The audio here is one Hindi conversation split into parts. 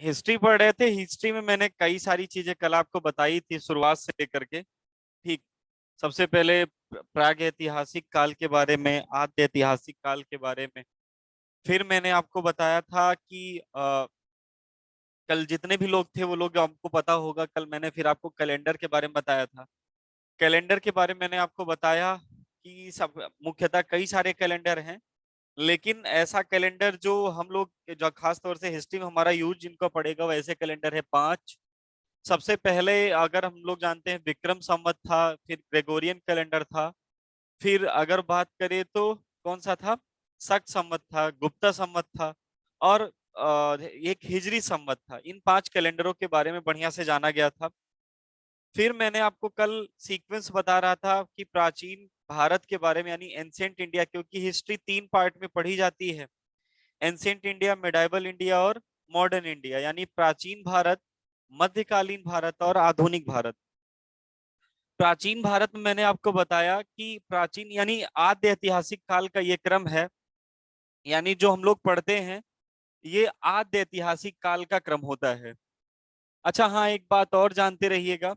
हिस्ट्री पढ़ रहे थे। हिस्ट्री में मैंने कई सारी चीजें कल आपको बताई थी शुरुआत से लेकर के। ठीक। सबसे पहले प्राग ऐतिहासिक काल के बारे में, आद्य ऐतिहासिक काल के बारे में। फिर मैंने आपको बताया था कि कल जितने भी लोग थे वो लोग, आपको पता होगा, कल मैंने फिर आपको कैलेंडर के बारे में बताया था। कैलेंडर के बारे में मैंने आपको बताया कि सब मुख्यतः कई सारे कैलेंडर हैं, लेकिन ऐसा कैलेंडर जो हम लोग, जो खास तौर से हिस्ट्री में हमारा यूज जिनको पड़ेगा, वैसे कैलेंडर है पांच। सबसे पहले अगर हम लोग जानते हैं विक्रम संवत था, फिर ग्रेगोरियन कैलेंडर था। फिर अगर बात करें तो कौन सा था, शक संवत था, गुप्ता संवत था, और एक हिजरी संवत था। इन पांच कैलेंडरों के बारे में बढ़िया से जाना गया था। फिर मैंने आपको कल सीक्वेंस बता रहा था कि प्राचीन भारत के बारे में, यानी एंशिएंट इंडिया, क्योंकि हिस्ट्री तीन पार्ट में पढ़ी जाती है। एंशिएंट इंडिया, मिडाइवल इंडिया और मॉडर्न इंडिया, यानी प्राचीन भारत, मध्यकालीन भारत और आधुनिक भारत। प्राचीन भारत में मैंने आपको बताया कि प्राचीन यानी आद्य ऐतिहासिक काल का ये क्रम है, यानी जो हम लोग पढ़ते हैं ये आद्य ऐतिहासिक काल का क्रम होता है। अच्छा हाँ, एक बात और जानते रहिएगा।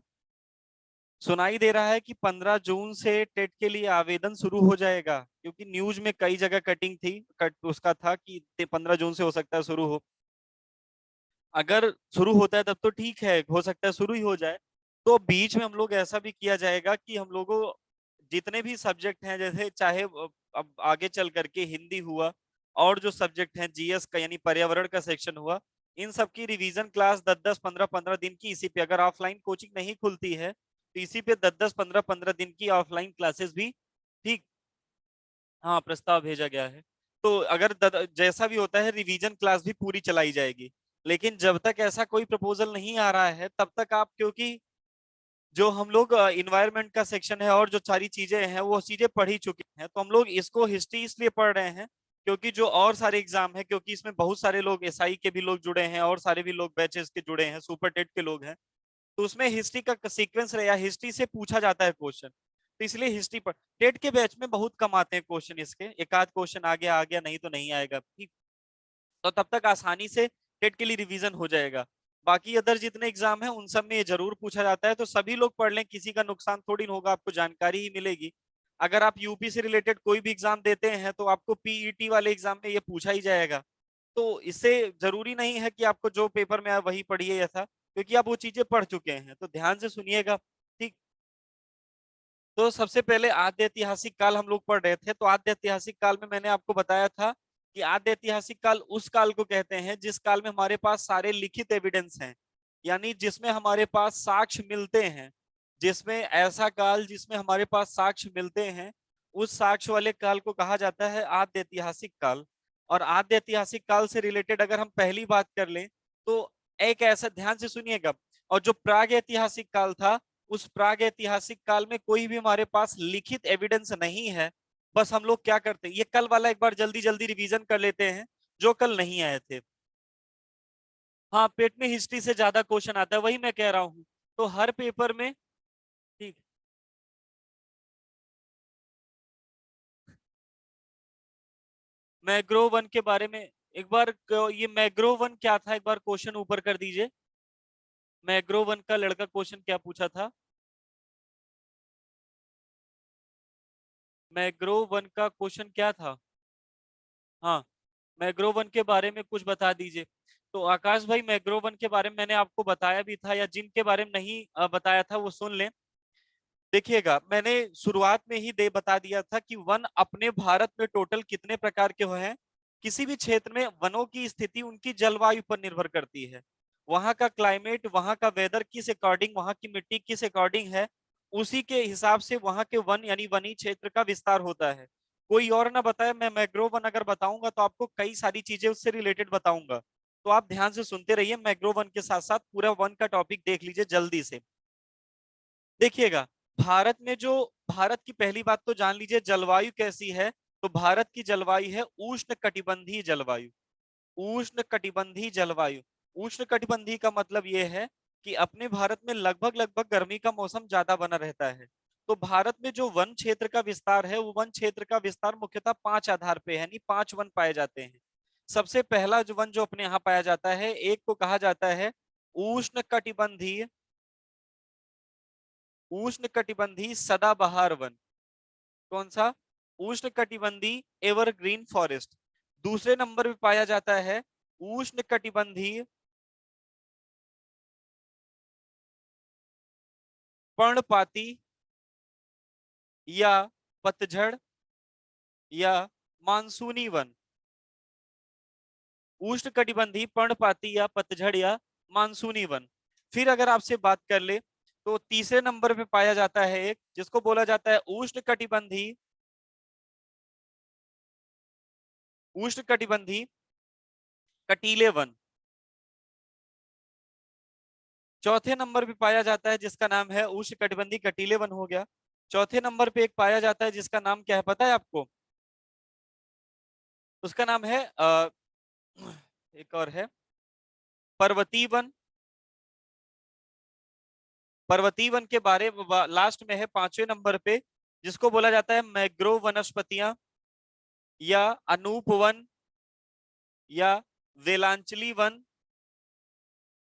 सुनाई दे रहा है कि 15 जून से टेट के लिए आवेदन शुरू हो जाएगा, क्योंकि न्यूज में कई जगह कटिंग थी, कट उसका था कि 15 जून से हो सकता है शुरू हो। अगर शुरू होता है तब तो ठीक है, हो सकता है शुरू ही हो जाए। तो बीच में हम लोग ऐसा भी किया जाएगा कि हम लोगों जितने भी सब्जेक्ट हैं, जैसे चाहे अब आगे चल करके हिंदी हुआ, और जो सब्जेक्ट हैं जीएस का यानी पर्यावरण का सेक्शन हुआ, इन सब की रिवीजन क्लास 10-10 15-15 दिन की इसी पे, अगर ऑफलाइन कोचिंग नहीं खुलती है तो इसी पे 10-10 15-15 दिन की ऑफलाइन क्लासेस भी, ठीक, हाँ प्रस्ताव भेजा गया है। तो अगर जैसा भी होता है रिवीजन क्लास भी पूरी चलाई जाएगी। लेकिन जब तक ऐसा कोई प्रपोजल नहीं आ रहा है तब तक आप, क्योंकि जो हम लोग इन्वायरमेंट का सेक्शन है और जो सारी चीजें हैं वो चीजें पढ़ ही चुके हैं, तो हम लोग इसको हिस्ट्री इसलिए पढ़ रहे हैं क्योंकि जो और सारे एग्जाम है, क्योंकि इसमें बहुत सारे लोग एसआई के भी लोग जुड़े हैं और सारे भी लोग बैचेस के जुड़े हैं, सुपर टेट के लोग हैं। तो उसमें हिस्ट्री का सीक्वेंस रहा, हिस्ट्री से पूछा जाता है क्वेश्चन, तो इसलिए हिस्ट्री पर टेट के बैच में बहुत कम आते हैं क्वेश्चन, इसके एक आध क्वेश्चन आ गया नहीं तो नहीं आएगा, ठीक। तो तब तक आसानी से टेट के लिए रिवीजन हो जाएगा। बाकी अदर जितने एग्जाम है उन सब में ये जरूर पूछा जाता है, तो सभी लोग पढ़ लें, किसी का नुकसान थोड़ी ना होगा, आपको जानकारी ही मिलेगी। अगर आप यूपी से रिलेटेड कोई भी एग्जाम देते हैं तो आपको पीईटी वाले एग्जाम में ये पूछा ही जाएगा। तो इससे जरूरी नहीं है कि आपको जो पेपर में आया वही पढ़िए ऐसा, क्योंकि आप वो चीजें पढ़ चुके हैं, तो ध्यान से सुनिएगा, ठीक। तो सबसे पहले आद्य ऐतिहासिक काल हम लोग पढ़ रहे थे, तो आद्य ऐतिहासिक काल में मैंने आपको बताया था कि आद्य ऐतिहासिक काल उस काल को कहते हैं जिस काल में हमारे पास सारे लिखित एविडेंस हैं, यानी जिसमें हमारे पास साक्ष्य मिलते हैं। जिसमें ऐसा काल जिसमें हमारे पास साक्ष्य मिलते हैं, उस साक्ष्य वाले काल को कहा जाता है आद्य ऐतिहासिक काल। और आद्य ऐतिहासिक काल से रिलेटेड अगर हम पहली बात कर लें तो एक ऐसा, ध्यान से सुनिएगा, और जो प्राग ऐतिहासिक काल था, उस प्राग ऐतिहासिक काल में कोई भी हमारे पास लिखित एविडेंस नहीं है। बस हम लोग क्या करते हैं, ये कल वाला एक बार जल्दी जल्दी रिवीजन कर लेते हैं जो कल नहीं आए थे। हाँ, पेट में हिस्ट्री से ज्यादा क्वेश्चन आता है, वही मैं कह रहा हूँ। तो हर पेपर में, ठीक, मैग्रो वन के बारे में एक बार ये मैग्रो वन क्या था, एक बार क्वेश्चन ऊपर कर दीजिए। मैग्रो वन का लड़का क्वेश्चन क्या पूछा था, मैग्रो वन का क्वेश्चन क्या था। हाँ, मैग्रो वन के बारे में कुछ बता दीजिए। तो आकाश भाई, मैग्रो वन के बारे में मैंने आपको बताया भी था, या जिनके बारे में नहीं बताया था वो सुन लें। देखिएगा, मैंने शुरुआत में ही दे बता दिया था कि वन अपने भारत में टोटल कितने प्रकार के हुए हैं। किसी भी क्षेत्र में वनों की स्थिति उनकी जलवायु पर निर्भर करती है। वहां का क्लाइमेट, वहां का वेदर किस अकॉर्डिंग, वहां की मिट्टी किस अकॉर्डिंग है, उसी के हिसाब से वहां के वन यानी वनी क्षेत्र का विस्तार होता है। कोई और ना बताए, मैं मैग्रो वन अगर बताऊंगा तो आपको कई सारी चीजें उससे रिलेटेड बताऊंगा। तो आप ध्यान से सुनते रहिए, मैग्रो वन के साथ साथ पूरा वन का टॉपिक देख लीजिए जल्दी से। देखिएगा, भारत में जो, भारत की पहली बात तो जान लीजिए जलवायु कैसी है। तो भारत की जलवायु है उष्ण कटिबंधीय जलवायु। उष्ण कटिबंधीय जलवायु, उष्ण कटिबंधीय का मतलब यह है कि अपने भारत में लगभग लगभग गर्मी का मौसम ज्यादा बना रहता है। तो भारत में जो वन क्षेत्र का विस्तार है, वो वन क्षेत्र का विस्तार मुख्यतः पांच आधार पे है, यानी पांच वन पाए जाते हैं। सबसे पहला जो वन जो अपने यहाँ पाया जाता है, एक को कहा जाता है उष्ण कटिबंधीय सदाबहार वन। कौन सा? उष्ण कटिबंधीय एवरग्रीन फॉरेस्ट। दूसरे नंबर पे पाया जाता है उष्ण कटिबंधीय पर्णपाती या पतझड़ या मानसूनी वन। उष्ण कटिबंधीय पर्णपाती या पतझड़ या मानसूनी वन। फिर अगर आपसे बात कर ले तो तीसरे नंबर पे पाया जाता है एक जिसको बोला जाता है उष्ण कटिबंधीय कटीले वन। चौथे नंबर पे पाया जाता है जिसका नाम है उष्ण कटिबंधीय कटीले वन हो गया। चौथे नंबर पे एक पाया जाता है जिसका नाम क्या है पता है आपको? उसका नाम है एक और है पर्वतीय वन। पर्वतीय वन के बारे में लास्ट में है पांचवें नंबर पे जिसको बोला जाता है मैग्रोव वनस्पतियां या अनूप वन या वेलांचली वन।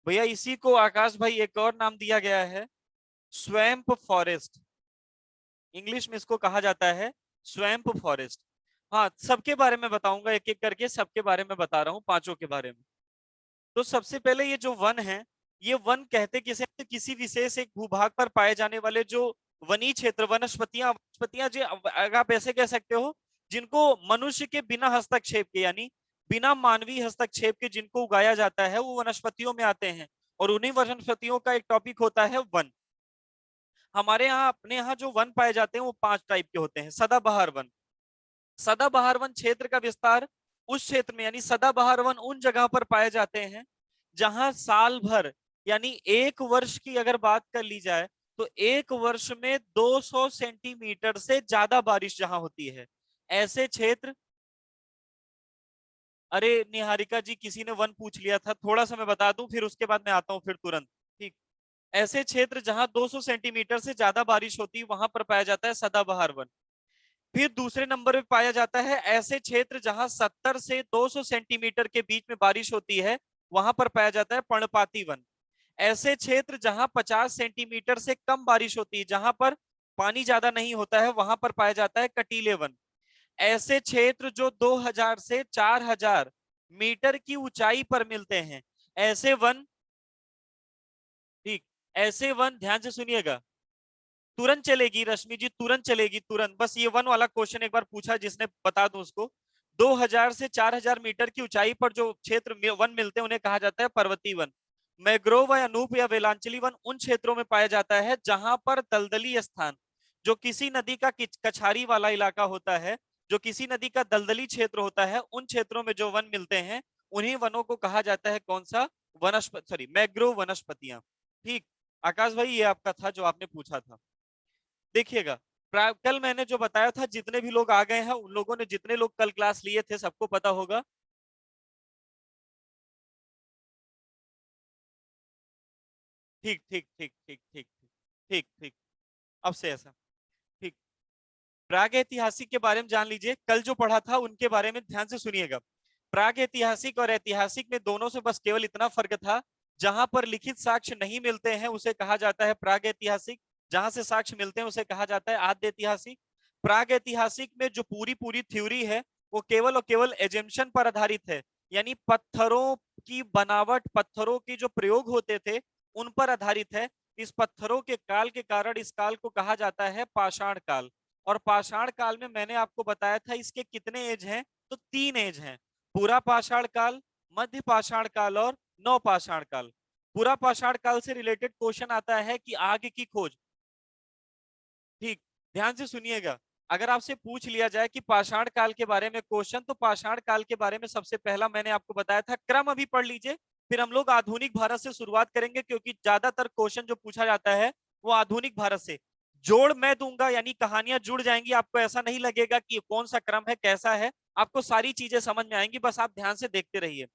भैया इसी को आकाश भाई एक और नाम दिया गया है स्वैम्प फॉरेस्ट। इंग्लिश में इसको कहा जाता है स्वैम्प फॉरेस्ट। हाँ, सबके बारे में बताऊंगा एक एक करके, सबके बारे में बता रहा हूँ, पांचों के बारे में। तो सबसे पहले ये जो वन है, ये वन कहते किसे? तो किसी विशेष एक भूभाग पर पाए जाने वाले जो वनी क्षेत्र, वनस्पतियां वनस्पतियां जो अगर आप ऐसे कह सकते हो जिनको मनुष्य के बिना हस्तक्षेप के यानी बिना मानवीय हस्तक्षेप के जिनको उगाया जाता है वो वनस्पतियों में आते हैं। और उन्हीं वनस्पतियों का एक टॉपिक होता है वन। हमारे यहाँ अपने यहाँ जो वन पाए जाते हैं वो 5 टाइप के होते हैं। सदाबहार वन। सदाबहार वन क्षेत्र का विस्तार उस क्षेत्र में यानी सदाबहार वन उन जगह पर पाए जाते हैं जहां साल भर यानी एक वर्ष की अगर बात कर ली जाए तो एक वर्ष में 200 सेंटीमीटर से ज्यादा बारिश जहां होती है ऐसे क्षेत्र। अरे निहारिका जी, किसी ने वन पूछ लिया था, थोड़ा सा मैं बता दूं फिर उसके बाद मैं आता हूं फिर तुरंत। ठीक। ऐसे क्षेत्र जहां 200 सेंटीमीटर से ज्यादा बारिश होती है वहां पर पाया जाता है सदाबहार वन। फिर दूसरे नंबर पे पाया जाता है ऐसे क्षेत्र जहां 70 से 200 सेंटीमीटर के बीच में बारिश होती है वहां पर पाया जाता है पर्णपाती वन। ऐसे क्षेत्र जहां 50 सेंटीमीटर से कम बारिश होती है, जहां पर पानी ज्यादा नहीं होता है, वहां पर पाया जाता है कटीले वन। ऐसे क्षेत्र जो 2000 से 4000 मीटर की ऊंचाई पर मिलते हैं ऐसे वन। ठीक। ऐसे वन ध्यान से सुनिएगा, तुरंत चलेगी रश्मि जी, तुरंत चलेगी, तुरंत। बस ये वन वाला क्वेश्चन एक बार पूछा जिसने, बता दूं उसको। 2000 से 4000 मीटर की ऊंचाई पर जो क्षेत्र वन मिलते हैं उन्हें कहा जाता है पर्वतीय वन। मैग्रोव या अनूप या वेलांचली वन उन क्षेत्रों में पाया जाता है जहां पर दलदली स्थान, जो किसी नदी का कछारी वाला इलाका होता है, जो किसी नदी का दलदली क्षेत्र होता है, उन क्षेत्रों में जो वन मिलते हैं उन्हीं वनों को कहा जाता है कौन सा? वनस्पति, सॉरी मैग्रोव वनस्पतियां। ठीक। आकाश भाई ये आपका था जो आपने पूछा था। देखिएगा, कल मैंने जो बताया था जितने भी लोग आ गए हैं उन लोगों ने, जितने लोग कल क्लास लिए थे सबको पता होगा। ठीक ठीक ठीक ठीक ठीक ठीक ठीक। अब से ऐसा। ठीक। प्राग ऐतिहासिक के बारे में जान लीजिए, कल जो पढ़ा था उनके बारे में ध्यान से सुनिएगा। प्राग ऐतिहासिक और ऐतिहासिक में दोनों से बस केवल इतना फर्क था, जहां पर लिखित साक्ष्य नहीं मिलते हैं उसे कहा जाता है प्राग ऐतिहासिक, जहां से साक्ष्य मिलते हैं उसे कहा जाता है आद्य ऐतिहासिक। प्राग ऐतिहासिक में जो पूरी पूरी थ्योरी है वो केवल और केवल एजम्पशन पर आधारित है, यानी पत्थरों की बनावट, पत्थरों की जो प्रयोग होते थे उन पर आधारित है। इस पत्थरों के काल के कारण इस काल को कहा जाता है पाषाण काल। और पाषाण काल में मैंने आपको बताया था इसके कितने एज हैं, तो 3 एज हैं। पूरा पाषाण काल, मध्य पाषाण काल और नव पाषाण काल। पूरा पाषाण काल से रिलेटेड क्वेश्चन आता है कि आग की खोज। ठीक। ध्यान से सुनिएगा, अगर आपसे पूछ लिया जाए कि पाषाण काल के बारे में क्वेश्चन, तो पाषाण काल के बारे में सबसे पहला मैंने आपको बताया था, क्रम अभी पढ़ लीजिए, फिर हम लोग आधुनिक भारत से शुरुआत करेंगे क्योंकि ज्यादातर क्वेश्चन जो पूछा जाता है वो आधुनिक भारत से। जोड़ मैं दूंगा यानी कहानियां जुड़ जाएंगी, आपको ऐसा नहीं लगेगा कि कौन सा क्रम है कैसा है, आपको सारी चीजें समझ में आएंगी, बस आप ध्यान से देखते रहिए।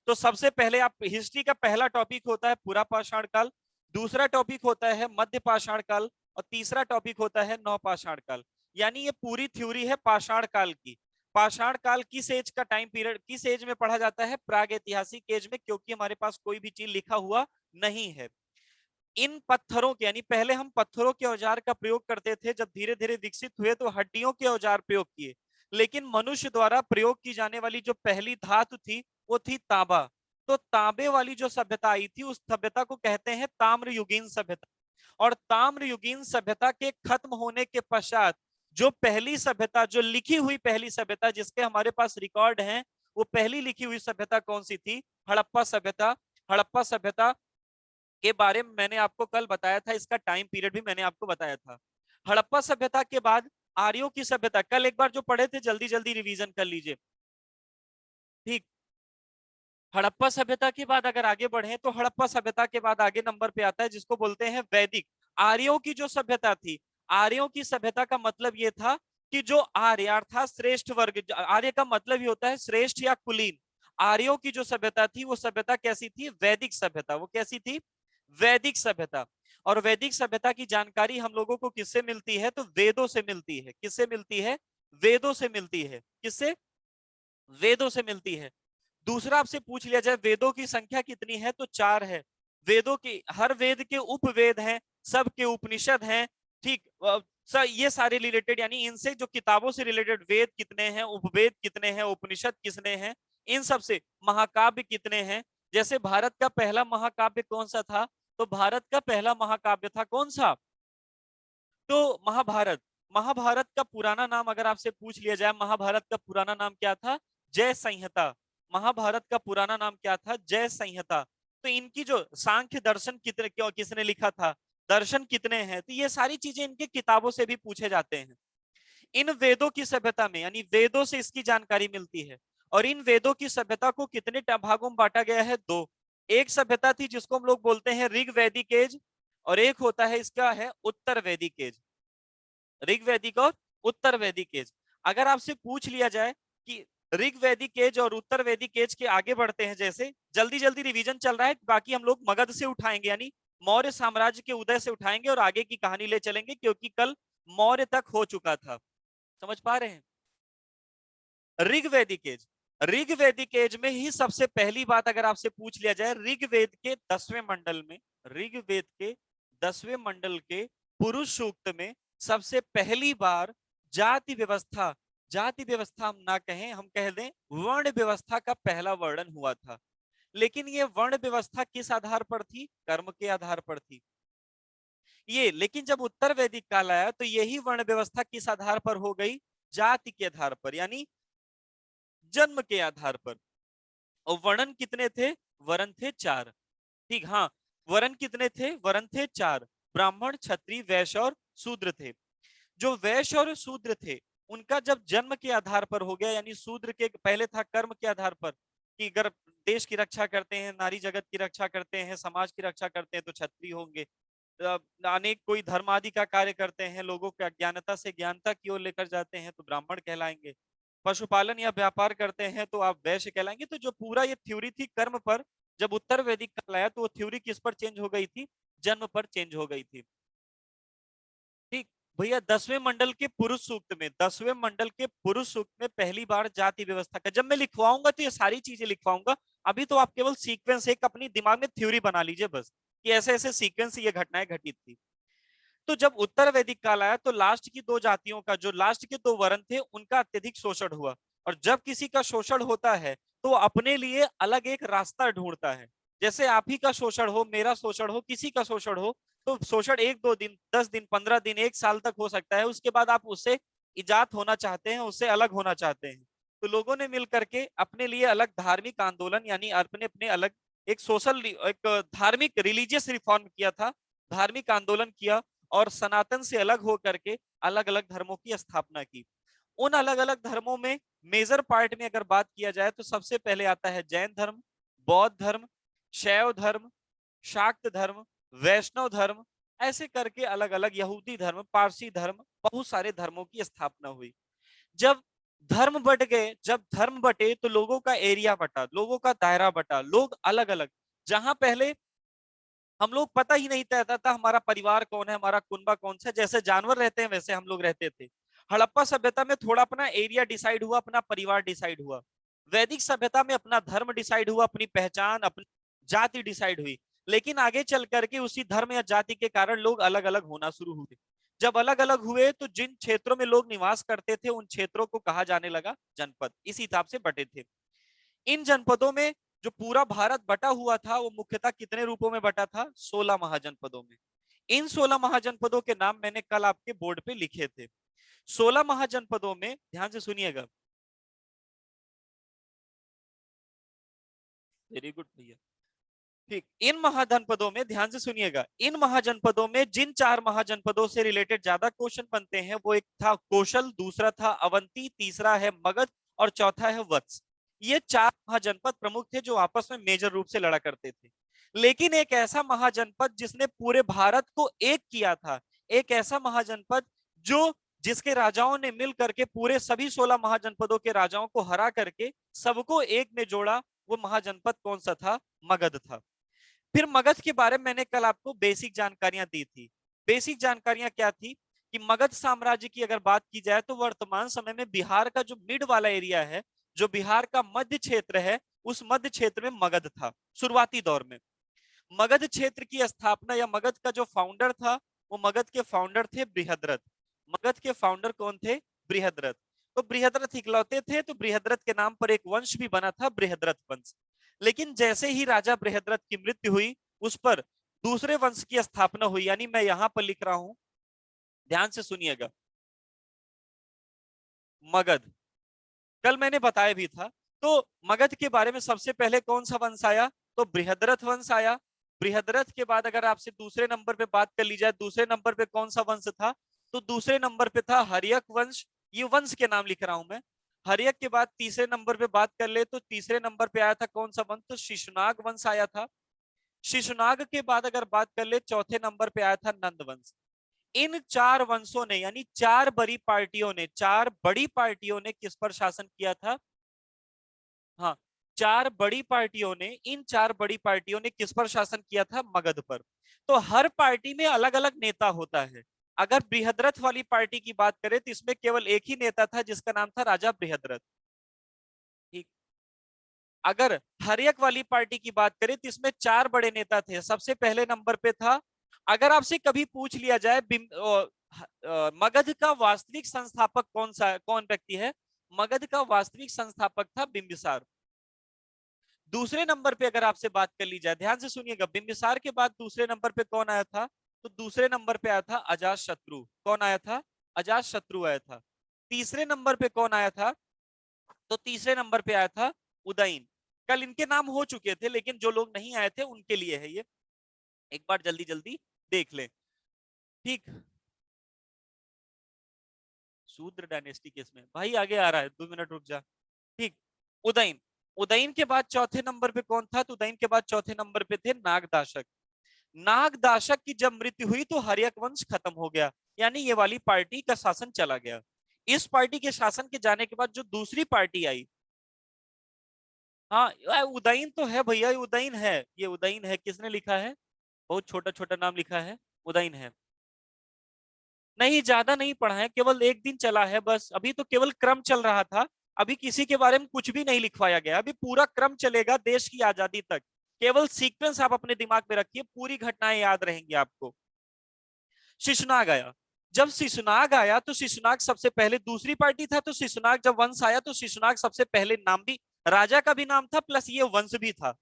तो सबसे पहले आप हिस्ट्री का पहला टॉपिक होता है पूरा पाषाण काल, दूसरा टॉपिक होता है मध्य पाषाण काल और तीसरा टॉपिक होता है नव पाषाण काल। यानी ये पूरी थ्योरी है पाषाण काल की। पाषाण काल किस एज का टाइम पीरियड, किस एज में पढ़ा जाता है? प्राग ऐतिहासिक एज में, क्योंकि हमारे पास कोई भी चीज लिखा हुआ नहीं है। इन पत्थरों के, यानी पहले हम पत्थरों के औजार का प्रयोग करते थे, जब धीरे धीरे विकसित हुए तो हड्डियों के औजार प्रयोग किए, लेकिन मनुष्य द्वारा प्रयोग की जाने वाली जो पहली धातु थी वो थी तांबा। तो तांबे वाली जो सभ्यता आई थी उस सभ्यता को कहते हैं ताम्रयुगीन सभ्यता। और ताम्रयुगीन सभ्यता के खत्म होने के पश्चात जो पहली सभ्यता, जो लिखी हुई पहली सभ्यता जिसके हमारे पास रिकॉर्ड हैं, वो पहली लिखी हुई सभ्यता कौन सी थी? हड़प्पा सभ्यता। हड़प्पा सभ्यता के बारे में मैंने आपको कल बताया था, इसका टाइम पीरियड भी मैंने आपको बताया था। हड़प्पा सभ्यता के बाद आर्यों की सभ्यता, कल एक बार जो पढ़े थे जल्दी जल्दी रिवीजन कर लीजिए, ठीक। हड़प्पा सभ्यता के बाद अगर आगे बढ़े तो हड़प्पा सभ्यता के बाद आगे नंबर पे आता है जिसको बोलते हैं वैदिक। आर्यों की जो सभ्यता थी, आर्यों की सभ्यता का मतलब ये था कि जो आर्य अर्थात श्रेष्ठ वर्ग, आर्य का मतलब ही होता है श्रेष्ठ या कुलीन। आर्यों की जो सभ्यता थी वो सभ्यता कैसी थी? वैदिक सभ्यता। वो कैसी थी? वैदिक सभ्यता। और वैदिक सभ्यता की जानकारी हम लोगों को किससे मिलती है? तो वेदों से मिलती है। किससे मिलती है? वेदों से मिलती है। किससे? वेदों से मिलती है। दूसरा आपसे पूछ लिया जाए वेदों की संख्या कितनी है, तो 4 है। वेदों की, हर वेद के उपवेद हैं, सबके उपनिषद हैं, ठीक। ये सारे रिलेटेड, यानी इनसे जो किताबों से रिलेटेड वेद कितने हैं, उपवेद कितने हैं, उपनिषद कितने हैं, इन सब से महाकाव्य कितने हैं। जैसे भारत का पहला महाकाव्य कौन सा था? तो भारत का पहला महाकाव्य था कौन सा? तो महाभारत। महाभारत का पुराना नाम अगर आपसे पूछ लिया जाए, महाभारत का पुराना नाम क्या था? जय संहिता। महाभारत का पुराना नाम क्या था? जय संहिता। तो इनकी जो सांख्य दर्शन कितने, क्यों, किसने लिखा था, दर्शन कितने हैं, तो ये सारी चीजें इनके किताबों से भी पूछे जाते हैं। इन वेदों की सभ्यता में, यानी वेदों से इसकी जानकारी मिलती है। और इन वेदों की सभ्यता को कितने भागों में बांटा गया है? 2। एक सभ्यता थी जिसको हम लोग बोलते हैं ऋग वैदिक एज, और एक होता है इसका है उत्तर वैदिक एज। ऋग वैदिक और उत्तर वैदिक एज। अगर आपसे पूछ लिया जाए कि ऋग वैदिक एज और उत्तर वैदिक एज के आगे बढ़ते हैं, जैसे जल्दी जल्दी रिवीजन चल रहा है, बाकी हम लोग मगध से उठाएंगे, यानी मौर्य साम्राज्य के उदय से उठाएंगे और आगे की कहानी ले चलेंगे, क्योंकि कल मौर्य तक हो चुका था। समझ पा रहे हैं? ऋग वैदिक एज, ऋग वैदिक एज में ही सबसे पहली बात अगर आपसे पूछ लिया जाए, ऋग्वेद के 10वें मंडल में, ऋग्वेद के 10वें मंडल के पुरुष सूक्त में सबसे पहली बार जाति व्यवस्था, जाति व्यवस्था हम ना कहें, हम कह दें वर्ण व्यवस्था का पहला वर्णन हुआ था। लेकिन ये वर्ण व्यवस्था किस आधार पर थी? कर्म के आधार पर थी ये। लेकिन जब उत्तर वैदिक काल आया तो यही वर्ण व्यवस्था किस आधार पर हो गई? जाति के आधार पर, यानी जन्म के आधार पर। और वर्ण कितने थे? वर्ण थे 4, ठीक। हाँ, वर्ण कितने थे? वर्ण थे 4, ब्राह्मण, क्षत्रिय, वैश्य और शूद्र थे। जो वैश्य और शूद्र थे उनका जब जन्म के आधार पर हो गया, यानी शूद्र के पहले था कर्म के आधार पर कि अगर देश की रक्षा करते हैं, नारी जगत की रक्षा करते हैं, समाज की रक्षा करते हैं तो क्षत्रिय होंगे। अनेक कोई धर्म आदि का कार्य करते हैं, लोगों को अज्ञानता से ज्ञानता की ओर लेकर जाते हैं तो ब्राह्मण कहलाएंगे। पशुपालन या व्यापार करते हैं तो आप वैश्य कहलाएंगे। तो जो पूरा ये थ्योरी थी कर्म पर, जब उत्तर वैदिक काल आया तो वो थ्योरी किस पर चेंज हो गई थी? जन्म पर चेंज हो गई थी, ठीक। भैया 10वें मंडल के पुरुष सूक्त में, 10वें मंडल के पुरुष सूक्त में पहली बार जाति व्यवस्था का, जब मैं लिखवाऊंगा तो ये सारी चीजें लिखवाऊंगा। अभी तो आप केवल सीक्वेंस एक अपनी दिमाग में थ्योरी बना लीजिए बस, कि ऐसे ऐसे सीक्वेंस से ये घटनाएं घटित थी। तो जब उत्तर वैदिक काल आया तो लास्ट की 2 जातियों का, जो लास्ट के 2 वर्ण थे उनका अत्यधिक शोषण हुआ। और जब किसी का शोषण होता है तो अपने लिए अलग एक रास्ता ढूंढता है। जैसे आप ही का शोषण हो, मेरा शोषण हो, किसी का शोषण हो, तो शोषण 1-2 दिन, 10 दिन, 15 दिन, 1 साल तक हो सकता है। उसके बाद आप उससे इजात होना चाहते हैं, उससे अलग होना चाहते हैं। तो लोगों ने मिल करके अपने लिए अलग धार्मिक आंदोलन, यानी अपने अपने अलग एक सोशल, एक धार्मिक रिलीजियस रिफॉर्म किया था, धार्मिक आंदोलन किया, और सनातन से अलग होकर के अलग अलग धर्मों की स्थापना की। उन अलग अलग धर्मों में मेजर पार्ट में अगर बात किया जाए तो सबसे पहले आता है जैन धर्म, बौद्ध धर्म, शैव धर्म, शाक्त धर्म, वैष्णव धर्म, ऐसे करके अलग अलग, यहूदी धर्म, पारसी धर्म, बहुत सारे धर्मों की स्थापना हुई। जब धर्म बट गए, जब धर्म बटे तो लोगों का एरिया बटा, लोगों का दायरा बटा, लोग अलग अलग, जहां पहले हम लोग पता ही नहीं रहता था हमारा परिवार कौन है, हमारा कुनबा कौन सा, जैसे जानवर रहते हैं वैसे हम लोग रहते थे। हड़प्पा सभ्यता में थोड़ा अपना एरिया डिसाइड हुआ, अपना परिवार डिसाइड हुआ। वैदिक सभ्यता में अपना धर्म डिसाइड हुआ, अपनी पहचान, अपनी जाति डिसाइड हुई। लेकिन आगे चल करके उसी धर्म या जाति के कारण लोग अलग अलग होना शुरू हुए। जब अलग अलग हुए तो जिन क्षेत्रों में लोग निवास करते थे उन क्षेत्रों को कहा जाने लगा जनपद, इस हिसाब से बटे थे। इन जनपदों में जो पूरा भारत बटा हुआ था वो मुख्यतः कितने रूपों में बटा था? 16 महाजनपदों में। इन 16 महाजनपदों के नाम मैंने कल आपके बोर्ड पे लिखे थे। 16 महाजनपदों में ध्यान से सुनिएगा। वेरी गुड भैया। ठीक, इन महाजनपदों में ध्यान से सुनिएगा, इन महाजनपदों में जिन 4 महाजनपदों से रिलेटेड ज्यादा क्वेश्चन बनते हैं वो एक था कौशल, दूसरा था अवंती, तीसरा है मगध और चौथा है वत्स। ये 4 महाजनपद प्रमुख थे जो आपस में मेजर रूप से लड़ा करते थे। लेकिन एक ऐसा महाजनपद जिसने पूरे भारत को एक किया था, एक ऐसा महाजनपद जो जिसके राजाओं ने मिल करके पूरे सभी 16 महाजनपदों के राजाओं को हरा करके सबको एक में जोड़ा, वो महाजनपद कौन सा था? मगध था। फिर मगध के बारे में मैंने कल आपको बेसिक जानकारियां दी थी। बेसिक जानकारियां क्या थी कि मगध साम्राज्य की अगर बात की जाए तो वर्तमान समय में बिहार का जो मिड वाला एरिया है, जो बिहार का मध्य क्षेत्र है, उस मध्य क्षेत्र में मगध था शुरुआती दौर में। मगध क्षेत्र की स्थापना या मगध का जो फाउंडर था वो मगध के फाउंडर थे बृहद्रथ। मगध के फाउंडर कौन थे? बृहद्रथ। तो बृहद्रथ इकलौते थे, तो बृहद्रथ के नाम पर एक वंश भी बना था, बृहद्रथ वंश। लेकिन जैसे ही राजा बृहद्रथ की मृत्यु हुई उस पर दूसरे वंश की स्थापना हुई, यानी मैं यहां पर लिख रहा हूं, ध्यान से सुनिएगा। मगध कल मैंने बताया भी था। तो मगध के बारे में सबसे पहले कौन सा वंश आया? तो बृहद्रथ वंश आया। बृहद्रथ के बाद अगर आपसे दूसरे नंबर पे बात कर ली जाए, दूसरे नंबर पे कौन सा वंश था? तो दूसरे नंबर पे था हर्यक वंश। ये वंश के नाम लिख रहा हूं मैं। हर्यक के बाद तीसरे नंबर पे बात कर ले तो तीसरे नंबर पे आया था कौन सा वंश? तो शिशुनाग वंश आया था। शिशुनाग के बाद अगर बात कर ले चौथे नंबर पे आया था नंद वंश। इन 4 वंशों ने यानी 4 बड़ी पार्टियों ने, 4 बड़ी पार्टियों ने किस पर शासन किया था? हाँ, 4 बड़ी पार्टियों ने, इन 4 बड़ी पार्टियों ने किस पर शासन किया था? मगध पर। तो हर पार्टी में अलग अलग नेता होता है। अगर बृहद्रथ वाली पार्टी की बात करें तो इसमें केवल एक ही नेता था जिसका नाम था राजा बृहद्रथ। ठीक। अगर हर्यक वाली पार्टी की बात करें तो इसमें 4 बड़े नेता थे। सबसे पहले नंबर पे था, अगर आपसे कभी पूछ लिया जाए मगध का वास्तविक संस्थापक कौन व्यक्ति है? मगध का वास्तविक संस्थापक था बिंबिसार। दूसरे नंबर पे अगर आपसे बात कर ली जाए, ध्यान से सुनिएगा, बिंबिसार के बाद दूसरे नंबर पे कौन आया था? तो दूसरे नंबर पे आया था अजातशत्रु। कौन आया था? अजातशत्रु आया था। तीसरे नंबर पे कौन आया था? तो तीसरे नंबर पे आया था उदयन। कल इनके नाम हो चुके थे लेकिन जो लोग नहीं आए थे उनके लिए है ये, एक बार जल्दी जल्दी देख लें। ठीक, शूद्र डायनेस्टी केस में भाई आगे आ रहा है, 2 मिनट रुक जा। ठीक, उदयन। उदयन के बाद चौथे नंबर पे कौन था? तो उदयन के बाद चौथे नंबर पे थे नागदाशक। नागदाशक की जब मृत्यु हुई तो हर्यक वंश खत्म हो गया, यानी ये वाली पार्टी का शासन चला गया। इस पार्टी के शासन के जाने के बाद जो दूसरी पार्टी आई, हाँ उदयन तो है भैया, ये उदयन है, ये उदयन है। किसने लिखा है? बहुत छोटा छोटा नाम लिखा है, उदयन है। नहीं, ज्यादा नहीं पढ़ा है, केवल एक दिन चला है बस। अभी तो केवल क्रम चल रहा था, अभी किसी के बारे में कुछ भी नहीं लिखवाया गया। अभी पूरा क्रम चलेगा देश की आजादी तक। केवल सीक्वेंस आप अपने दिमाग में रखिए, पूरी घटनाएं याद रहेंगी आपको। शिशुनाग आया। जब शिशुनाग आया तो शिशुनाग सबसे पहले, दूसरी पार्टी था तो शिशुनाग जब वंश आया तो शिशुनाग सबसे पहले, नाम भी राजा का भी नाम था प्लस ये वंश भी था।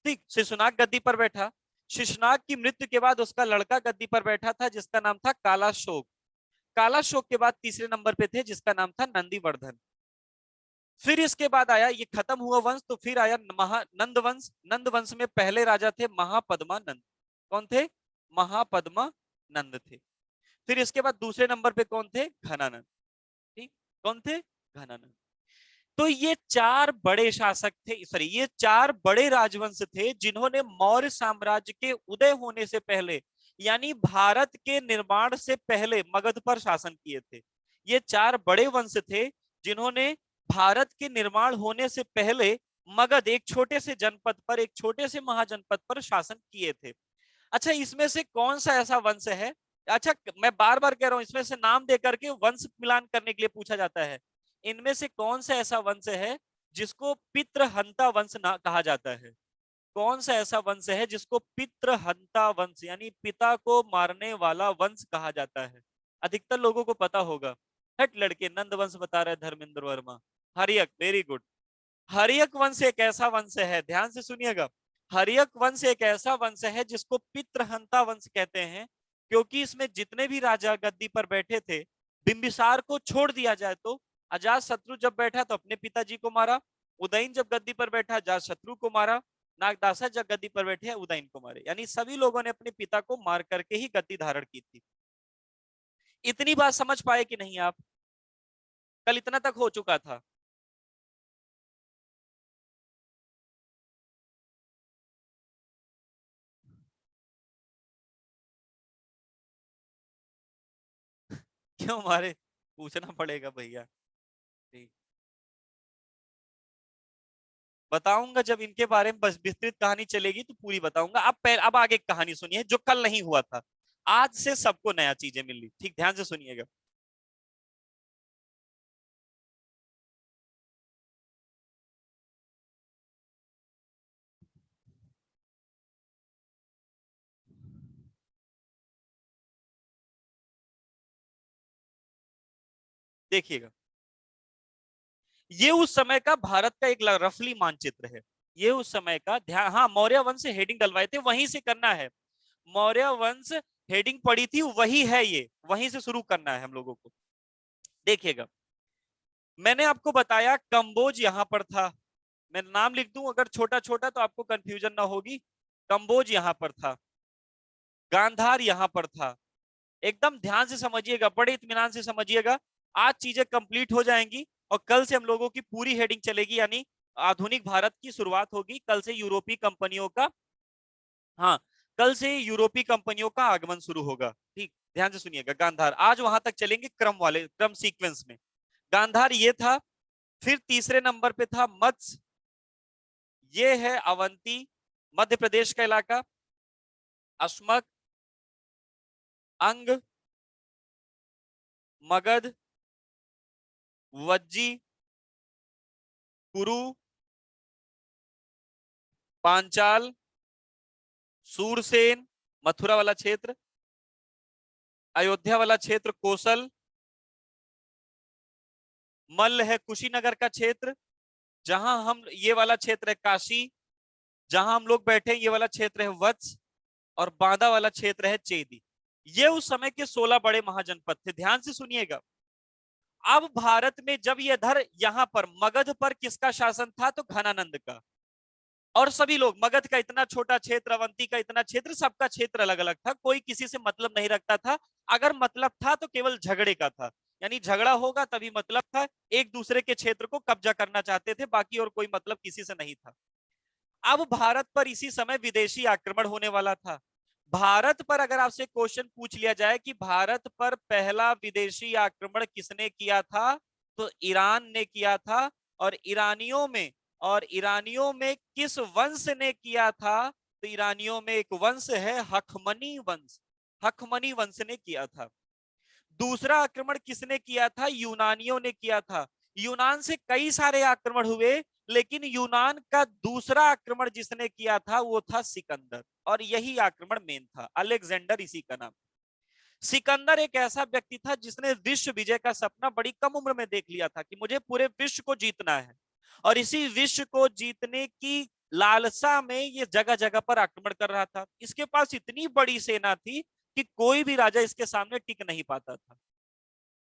ठीक, शिशुनाग गद्दी पर बैठा। शिशुनाग की मृत्यु के बाद उसका लड़का गद्दी पर बैठा था जिसका नाम था कालाशोक। कालाशोक के बाद तीसरे नंबर पे थे जिसका नाम था नंदीवर्धन। फिर इसके बाद आया, ये खत्म हुआ वंश तो फिर आया नंद वंश। नंद वंश में पहले राजा थे महापद्मानंद। कौन थे? महापद्मानंद थे। फिर इसके बाद दूसरे नंबर पे कौन थे? घनानंद। ठीक, कौन थे? घनानंद। तो ये 4 बड़े शासक थे, सॉरी ये 4 बड़े राजवंश थे जिन्होंने मौर्य साम्राज्य के उदय होने से पहले, यानी भारत के निर्माण से पहले मगध पर शासन किए थे। ये 4 बड़े वंश थे जिन्होंने भारत के निर्माण होने से पहले मगध, एक छोटे से जनपद पर, एक छोटे से महाजनपद पर शासन किए थे। अच्छा, इसमें से कौन सा ऐसा वंश है, अच्छा मैं बार बार कह रहा हूं, इसमें से नाम दे करके वंश मिलान करने के लिए पूछा जाता है। इनमें से कौन सा ऐसा वंश है जिसको पितृहंता वंश ना कहा जाता है? कौन सा ऐसा वंश है जिसको पितृहंता वंश यानी पिता को मारने वाला वंश कहा जाता है? अधिकतर लोगों को पता होगा। हट लड़के, नंद वंश बता रहे धर्मेंद्र वर्मा। हरियक, very good. हरियक वंश एक ऐसा वंश है, ध्यान से सुनिएगा, हरियक वंश एक ऐसा वंश है जिसको पितृहंता वंश कहते हैं, क्योंकि इसमें जितने भी राजा गद्दी पर बैठे थे, बिंबिसार को छोड़ दिया जाए तो अजात शत्रु जब बैठा तो अपने पिताजी को मारा, उदयन जब गद्दी पर बैठा अजात शत्रु को मारा, नागदासा जब गद्दी पर बैठे उदयन को मारे, यानी सभी लोगों ने अपने पिता को मार करके ही गद्दी धारण की थी। इतनी बात समझ पाए कि नहीं आप? कल इतना तक हो चुका था। क्यों मारे? पूछना पड़ेगा भैया। ठीक, बताऊंगा जब इनके बारे में बस विस्तृत कहानी चलेगी तो पूरी बताऊंगा। अब आगे एक कहानी सुनिए जो कल नहीं हुआ था, आज से सबको नया चीजें मिल रही। ठीक, ध्यान से सुनिएगा। देखिएगा, ये उस समय का भारत का एक रफली मानचित्र है। ये उस समय का ध्यान, हाँ मौर्य वंश से हेडिंग डलवाए थे, वहीं से करना है। मौर्य वंश हेडिंग पड़ी थी, वही है, ये वहीं से शुरू करना है हम लोगों को। देखिएगा, मैंने आपको बताया कंबोज यहां पर था। मैं नाम लिख दूं अगर छोटा छोटा तो आपको कंफ्यूजन ना होगी। कंबोज यहां पर था, गांधार यहां पर था। एकदम ध्यान से समझिएगा, बड़े इत्मीनान से समझिएगा। आज चीजें कंप्लीट हो जाएंगी और कल से हम लोगों की पूरी हेडिंग चलेगी, यानी आधुनिक भारत की शुरुआत होगी कल से। यूरोपीय कंपनियों का, हाँ, कल से यूरोपीय कंपनियों का आगमन शुरू होगा। ठीक, ध्यान से सुनिएगा। गांधार, आज वहां तक चलेंगे क्रम सीक्वेंस में। गांधार ये था। फिर तीसरे नंबर पे था मत्स्य, ये है अवंती, मध्य प्रदेश का इलाका। अस्मक, अंग, मगध, वज्जी, कुरु, पांचाल, सूरसेन, मथुरा वाला क्षेत्र, अयोध्या वाला क्षेत्र कोसल, मल्ल है कुशीनगर का क्षेत्र, जहां हम, ये वाला क्षेत्र है काशी, जहां हम लोग बैठे ये वाला क्षेत्र है वत्स, और बांदा वाला क्षेत्र है चेदी। ये उस समय के 16 बड़े महाजनपद थे। ध्यान से सुनिएगा। अब भारत में जब ये धर, यहां पर मगध पर किसका शासन था? तो घनानंद का। और सभी लोग, मगध का इतना छोटा क्षेत्र, अवंती का इतना क्षेत्र, सबका क्षेत्र अलग अलग था, कोई किसी से मतलब नहीं रखता था। अगर मतलब था तो केवल झगड़े का था, यानी झगड़ा होगा तभी मतलब था। एक दूसरे के क्षेत्र को कब्जा करना चाहते थे, बाकी और कोई मतलब किसी से नहीं था। अब भारत पर इसी समय विदेशी आक्रमण होने वाला था। भारत पर अगर आपसे क्वेश्चन पूछ लिया जाए कि भारत पर पहला विदेशी आक्रमण किसने किया था, तो ईरान ने किया था। और ईरानियों में किस वंश ने किया था? तो ईरानियों में एक वंश है हखमनी वंश, हखमनी वंश ने किया था। दूसरा आक्रमण किसने किया था? यूनानियों ने किया था। यूनान से कई सारे आक्रमण हुए, लेकिन यूनान का दूसरा आक्रमण जिसने किया था वो था सिकंदर, और यही आक्रमण मेन था। अलेक्जेंडर इसी का नाम। सिकंदर एक ऐसा व्यक्ति था जिसने विश्व विजय का सपना बड़ी कम उम्र में देख लिया था कि मुझे पूरे विश्व को जीतना है, और इसी विश्व को जीतने की लालसा में ये जगह जगह पर आक्रमण कर रहा था। इसके पास इतनी बड़ी सेना थी कि कोई भी राजा इसके सामने टिक नहीं पाता था।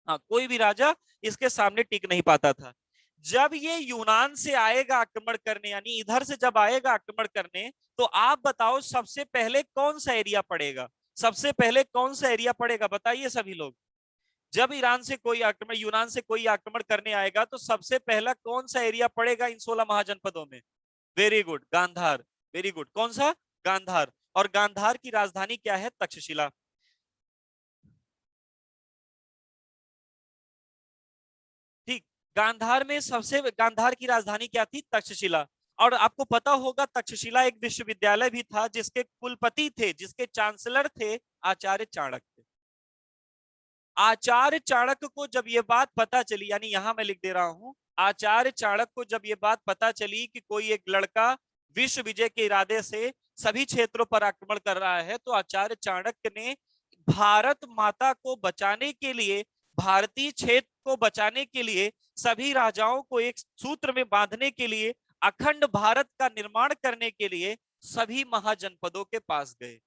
हाँ, कोई भी राजा इसके सामने टिक नहीं पाता था। जब ये यूनान से आएगा आक्रमण करने, यानी इधर से जब आएगा आक्रमण करने, तो आप बताओ सबसे पहले कौन सा एरिया पड़ेगा? सबसे पहले कौन सा एरिया पड़ेगा, बताइए सभी लोग। जब ईरान से कोई आक्रमण, यूनान से कोई आक्रमण करने आएगा तो सबसे पहला कौन सा एरिया पड़ेगा इन 16 महाजनपदों में? Very good, Gandhar. Very good, कौन सा? गांधार। और गांधार की राजधानी क्या है? तक्षशिला। ठीक, गांधार की राजधानी क्या थी? तक्षशिला। और आपको पता होगा तक्षशिला एक विश्वविद्यालय भी था जिसके कुलपति थे, जिसके चांसलर थे आचार्य चाणक्य। आचार्य चाणक्य को जब ये बात पता चली, यानी यहां मैं लिख दे रहा हूं, आचार्य चाणक्य को जब ये बात पता चली कि कोई एक लड़का विश्व विजय के इरादे से सभी क्षेत्रों पर आक्रमण कर रहा है, तो आचार्य चाणक्य ने भारत माता को बचाने के लिए, भारतीय क्षेत्र को बचाने के लिए, सभी राजाओं को एक सूत्र में बांधने के लिए, अखंड भारत का निर्माण करने के लिए सभी महाजनपदों के पास गए,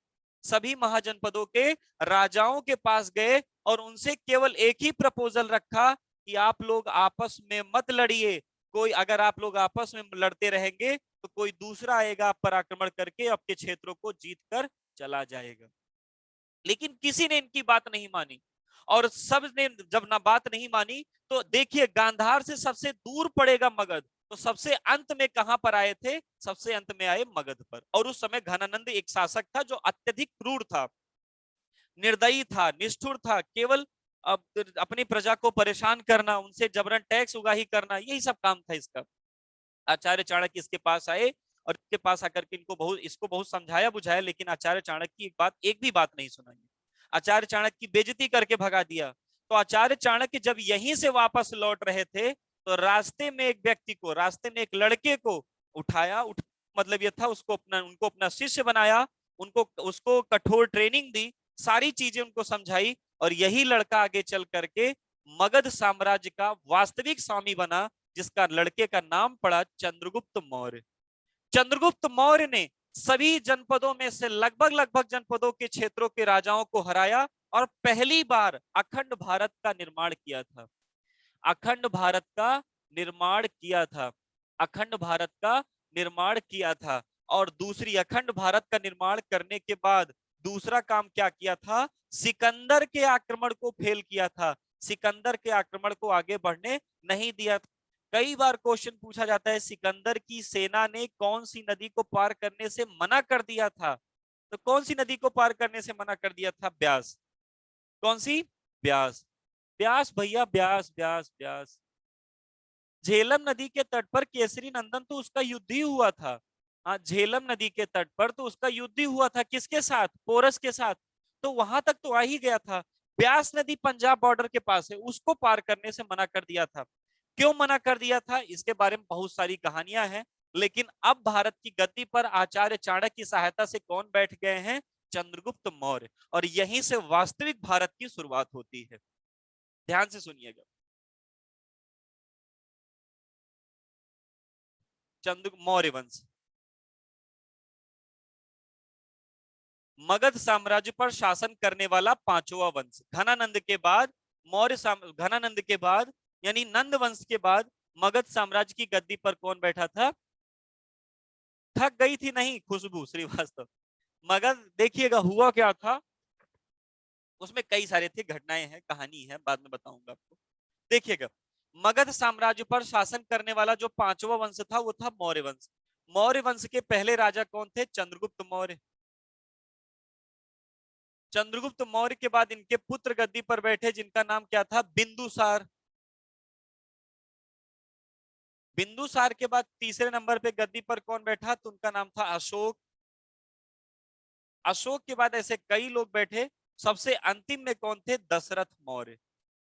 सभी महाजनपदों के राजाओं के पास गए और उनसे केवल एक ही प्रपोजल रखा कि आप लोग आपस में मत लड़िए, कोई अगर आप लोग आपस में लड़ते रहेंगे तो कोई दूसरा आएगा आप पर आक्रमण करके आपके क्षेत्रों को जीत कर चला जाएगा। लेकिन किसी ने इनकी बात नहीं मानी, और सब ने जब ना बात नहीं मानी तो देखिए गांधार से सबसे दूर पड़ेगा मगध, तो सबसे अंत में कहां पर आए थे, सबसे अंत में आए मगध पर। और उस समय घनानंद एक शासक था जो अत्यधिक क्रूर था, निर्दयी था, निष्ठुर था, केवल अपनी प्रजा को परेशान करना, उनसे जबरन टैक्स उगाही करना, यही सब काम था इसका। आचार्य चाणक्य इसके पास आए और इसके पास आकर के इसको बहुत समझाया बुझाया, लेकिन आचार्य चाणक्य की एक भी बात नहीं सुनाई। आचार्य चाणक्य की बेइज्जती करके भगा दिया। तो आचार्य चाणक्य जब यहीं से वापस लौट रहे थे तो रास्ते में एक व्यक्ति को, रास्ते में एक लड़के को उठाया, मतलब यह था उनको अपना शिष्य बनाया, उनको उसको कठोर ट्रेनिंग दी, सारी चीजें उनको समझाई, और यही लड़का आगे चल करके मगध साम्राज्य का वास्तविक स्वामी बना, जिसका लड़के का नाम पड़ा चंद्रगुप्त मौर्य। चंद्रगुप्त मौर्य ने सभी जनपदों में से लगभग लगभग जनपदों के क्षेत्रों के राजाओं को हराया और पहली बार अखंड भारत का निर्माण किया था, अखंड भारत का निर्माण किया था, अखंड भारत का निर्माण किया था। और दूसरी, अखंड भारत का निर्माण करने के बाद दूसरा काम क्या किया था, सिकंदर के आक्रमण को फेल किया था, सिकंदर के आक्रमण को आगे बढ़ने नहीं दिया। कई बार क्वेश्चन पूछा जाता है, सिकंदर की सेना ने कौन सी नदी को पार करने से मना कर दिया था, तो कौन सी नदी को पार करने से मना कर दिया था, ब्यास। कौन सी, ब्यास, ब्यास भैया, ब्यास ब्यास ब्यास। झेलम नदी के तट पर केसरी नंदन तो उसका युद्ध ही हुआ था। हाँ, झेलम नदी के तट पर तो उसका युद्ध ही हुआ था, किसके साथ, पोरस के साथ, तो वहां तक तो आ ही गया था। ब्यास नदी पंजाब बॉर्डर के पास है, उसको पार करने से मना कर दिया था। क्यों मना कर दिया था, इसके बारे में बहुत सारी कहानियां हैं, लेकिन अब भारत की गद्दी पर आचार्य चाणक्य की सहायता से कौन बैठ गए हैं, चंद्रगुप्त मौर्य, और यहीं से वास्तविक भारत की शुरुआत होती है। ध्यान से सुनिएगा, चंद्र मौर्य वंश, मगध साम्राज्य पर शासन करने वाला पांचवा वंश। घनानंद के बाद, घनानंद के बाद यानी नंद वंश के बाद मगध साम्राज्य की गद्दी पर कौन बैठा था, थक गई थी नहीं, खुशबू श्रीवास्तव। मगध, देखिएगा हुआ क्या था, उसमें कई सारे थे, घटनाएं हैं, कहानी है, बाद में बताऊंगा आपको। देखिएगा, मगध साम्राज्य पर शासन करने वाला जो पांचवा वंश था वो था मौर्य वंश। मौर्य वंश के पहले राजा कौन थे, चंद्रगुप्त मौर्य। चंद्रगुप्त मौर्य के बाद इनके पुत्र गद्दी पर बैठे, जिनका नाम क्या था, बिंदुसार। बिंदुसार के बाद तीसरे नंबर पे गद्दी पर कौन बैठा, तो उनका नाम था अशोक। अशोक के बाद ऐसे कई लोग बैठे, सबसे अंतिम में कौन थे, दशरथ मौर्य।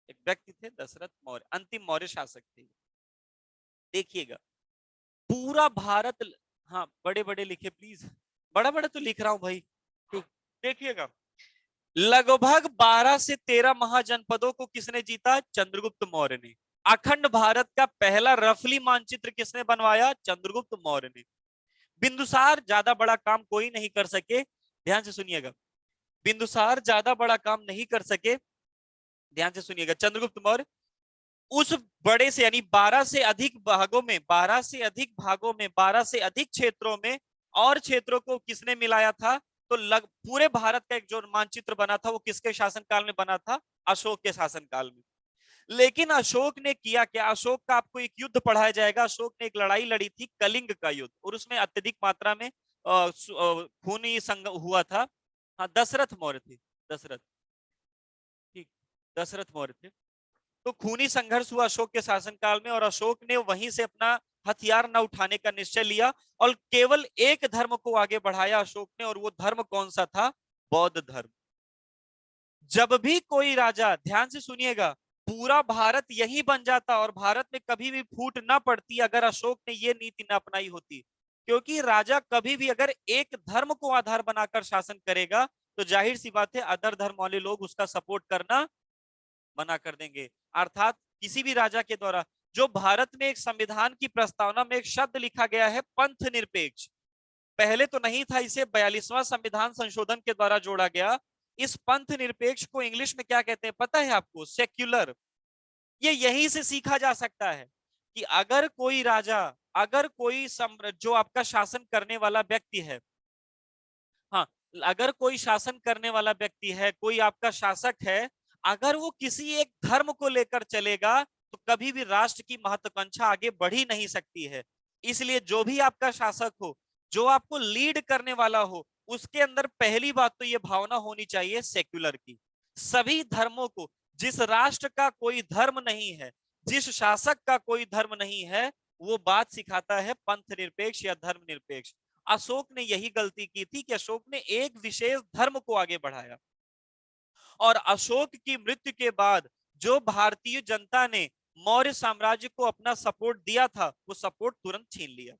एक व्यक्ति थे दशरथ मौर्य, अंतिम मौर्य शासक थे। देखिएगा पूरा भारत, हाँ बड़े बड़े लिखे प्लीज, बड़ा बड़ा तो लिख रहा हूं भाई। देखिएगा लगभग 12 से 13 महाजनपदों को किसने जीता, चंद्रगुप्त मौर्य ने। अखंड भारत का पहला रफली मानचित्र किसने बनवाया, चंद्रगुप्त मौर्य ने। बिंदुसार ज्यादा बड़ा काम कोई नहीं कर सके, ध्यान से सुनिएगा, बिंदुसार ज्यादा बड़ा काम नहीं कर सके, ध्यान से सुनिएगा। चंद्रगुप्त मौर्य उस बड़े से, यानी 12 से अधिक भागों में, 12 से अधिक भागों में, 12 से अधिक क्षेत्रों में और क्षेत्रों को किसने मिलाया था, तो पूरे भारत का एक जो मानचित्र बना था वो किसके शासनकाल में बना था, अशोक के शासनकाल में। लेकिन अशोक ने किया क्या, अशोक का आपको एक युद्ध पढ़ाया जाएगा। अशोक ने एक लड़ाई लड़ी थी, कलिंग का युद्ध, और उसमें अत्यधिक मात्रा में खूनी संग हुआ था। हाँ, दशरथ मौर्य थे, दशरथ, ठीक, दशरथ मौर्य थे। तो खूनी संघर्ष हुआ अशोक के शासनकाल में, और अशोक ने वहीं से अपना हथियार न उठाने का निश्चय लिया और केवल एक धर्म को आगे बढ़ाया अशोक ने, और वो धर्म कौन सा था, बौद्ध धर्म। जब भी कोई राजा, ध्यान से सुनिएगा, पूरा भारत यही बन जाता और भारत में कभी भी फूट ना पड़ती अगर अशोक ने ये नीति ना अपनाई होती। क्योंकि राजा कभी भी अगर एक धर्म को आधार बनाकर शासन करेगा तो जाहिर सी बात है अदर धर्म वाले लोग उसका सपोर्ट करना मना कर देंगे। अर्थात किसी भी राजा के द्वारा, जो भारत में एक संविधान की प्रस्तावना में एक शब्द लिखा गया है पंथ निरपेक्ष, पहले तो नहीं था, इसे 42वां संविधान संशोधन के द्वारा जोड़ा गया। इस पंथ निरपेक्ष को इंग्लिश में क्या कहते हैं पता है आपको? सेक्युलर। ये यहीं से सीखा जा सकता है कि अगर कोई राजा, अगर कोई जो आपका शासन करने वाला व्यक्ति है, हाँ, अगर कोई शासन करने वाला व्यक्ति है, कोई आपका शासक है, अगर वो किसी एक धर्म को लेकर चलेगा तो कभी भी राष्ट्र की महत्वाकांक्षा आगे बढ़ ही नहीं सकती है। इसलिए जो भी आपका शासक हो, जो आपको लीड करने वाला हो, उसके अंदर पहली बात तो ये भावना होनी चाहिए सेक्युलर की। सभी धर्मों को, जिस राष्ट्र का कोई धर्म नहीं है, जिस शासक का कोई धर्म नहीं है, वो बात सिखाता है पंथ निरपेक्ष या धर्म निरपेक्ष। अशोक ने यही गलती की थी कि अशोक ने एक विशेष धर्म को आगे बढ़ाया और अशोक की मृत्यु के बाद जो भारतीय जनता ने मौर्य साम्राज्य को अपना सपोर्ट दिया था, वो सपोर्ट तुरंत छीन लिया।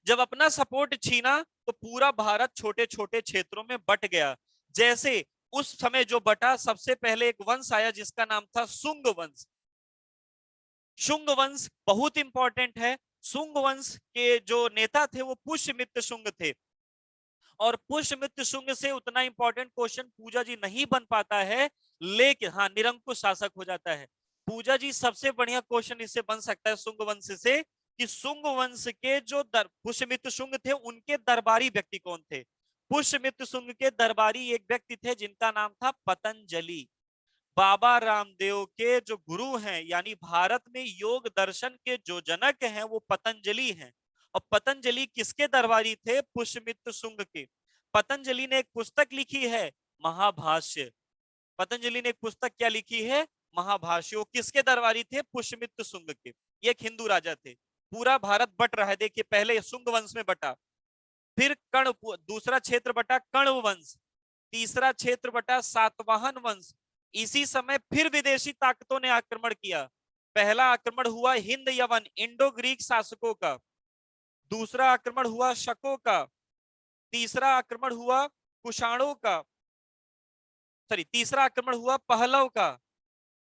जब अपना सपोर्ट छीना तो पूरा भारत छोटे छोटे क्षेत्रों में बट गया। जैसे उस समय जो बटा, सबसे पहले एक वंश आया जिसका नाम था शुंग वंश। शुंग वंश बहुत इंपॉर्टेंट है। शुंग वंश के जो नेता थे वो पुष्यमित्र शुंग थे और पुष्यमित्र शुंग से उतना इंपॉर्टेंट क्वेश्चन पूजा जी नहीं बन पाता है, लेकिन हाँ निरंकुश शासक हो जाता है। पूजा जी सबसे बढ़िया क्वेश्चन इससे बन सकता है शुंग वंश से कि शुंग वंश के जो पुष्यमित्र शुंग थे उनके दरबारी व्यक्ति कौन थे। पुष्यमित्र शुंग के दरबारी एक व्यक्ति थे जिनका नाम था पतंजलि। बाबा रामदेव के जो गुरु हैं, यानी भारत में योग दर्शन के जो जनक हैं वो पतंजलि हैं। और पतंजलि किसके दरबारी थे? पुष्यमित्र शुंग के। पतंजलि ने एक पुस्तक लिखी है महाभाष्य। पतंजलि ने एक पुस्तक क्या लिखी है? महाभाष्य। वो किसके दरबारी थे? पुष्यमित्र शुंग के। ये एक हिंदू राजा थे। पूरा भारत बट रहा है, देखिए पहले शुंग वंश में बटा, फिर कर्ण, दूसरा क्षेत्र बटा कर्ण वंश, तीसरा क्षेत्र बटा सातवाहन वंश। इसी समय फिर विदेशी ताकतों ने आक्रमण किया। पहला आक्रमण हुआ हिंद यवन इंडो ग्रीक शासकों का, दूसरा आक्रमण हुआ शकों का, तीसरा आक्रमण हुआ कुषाणों का, सॉरी तीसरा आक्रमण हुआ पहलव का,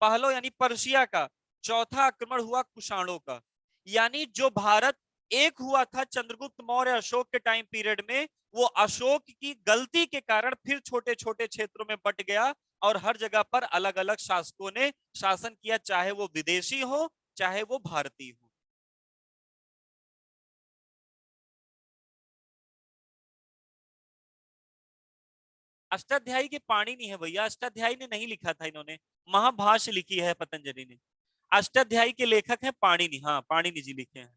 पहलव यानी पर्शिया का, चौथा आक्रमण हुआ कुषाणों का। यानी जो भारत एक हुआ था चंद्रगुप्त मौर्य अशोक के टाइम पीरियड में, वो अशोक की गलती के कारण फिर छोटे छोटे क्षेत्रों में बट गया और हर जगह पर अलग अलग शासकों ने शासन किया, चाहे वो विदेशी हो चाहे वो भारतीय हो। अष्टाध्यायी के पाणिनि है भैया, अष्टाध्यायी ने नहीं लिखा था, इन्होंने महाभाष्य लिखी है पतंजलि ने। अष्टाध्यायी के लेखक हैं पाणिनि, हाँ पाणिनि जी लिखे हैं।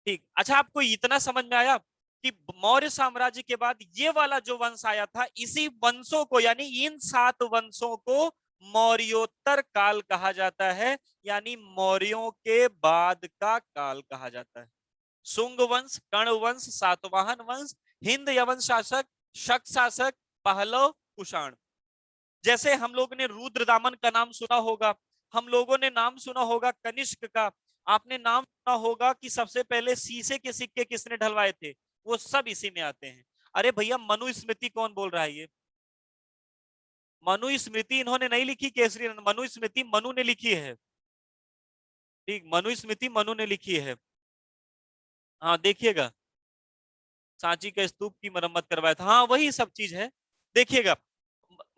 ठीक, अच्छा आपको इतना समझ में आया कि मौर्य साम्राज्य के बाद ये वाला जो वंश आया था, इसी वंशों को यानी इन 7 वंशों को मौर्योत्तर काल कहा जाता है, यानी मौर्यों के बाद का काल कहा जाता है। शुंग वंश, कर्ण वंश, सातवाहन वंश, हिंद यवन शासक, शक शासक, पहलव, कुषाण। जैसे हम लोग ने रुद्रदामन का नाम सुना होगा, हम लोगों ने नाम सुना होगा कनिष्क का, आपने नाम सुना होगा कि सबसे पहले शीशे के सिक्के किसने ढलवाए थे, वो सब इसी में आते हैं। अरे भैया मनुस्मृति कौन बोल रहा है? ये मनुस्मृति इन्होंने नहीं लिखी केसरी, मनुस्मृति मनु ने लिखी है। ठीक, मनुस्मृति मनु ने लिखी है। हाँ देखिएगा, सांची का स्तूप की मरम्मत करवाया था, हाँ वही सब चीज है। देखिएगा,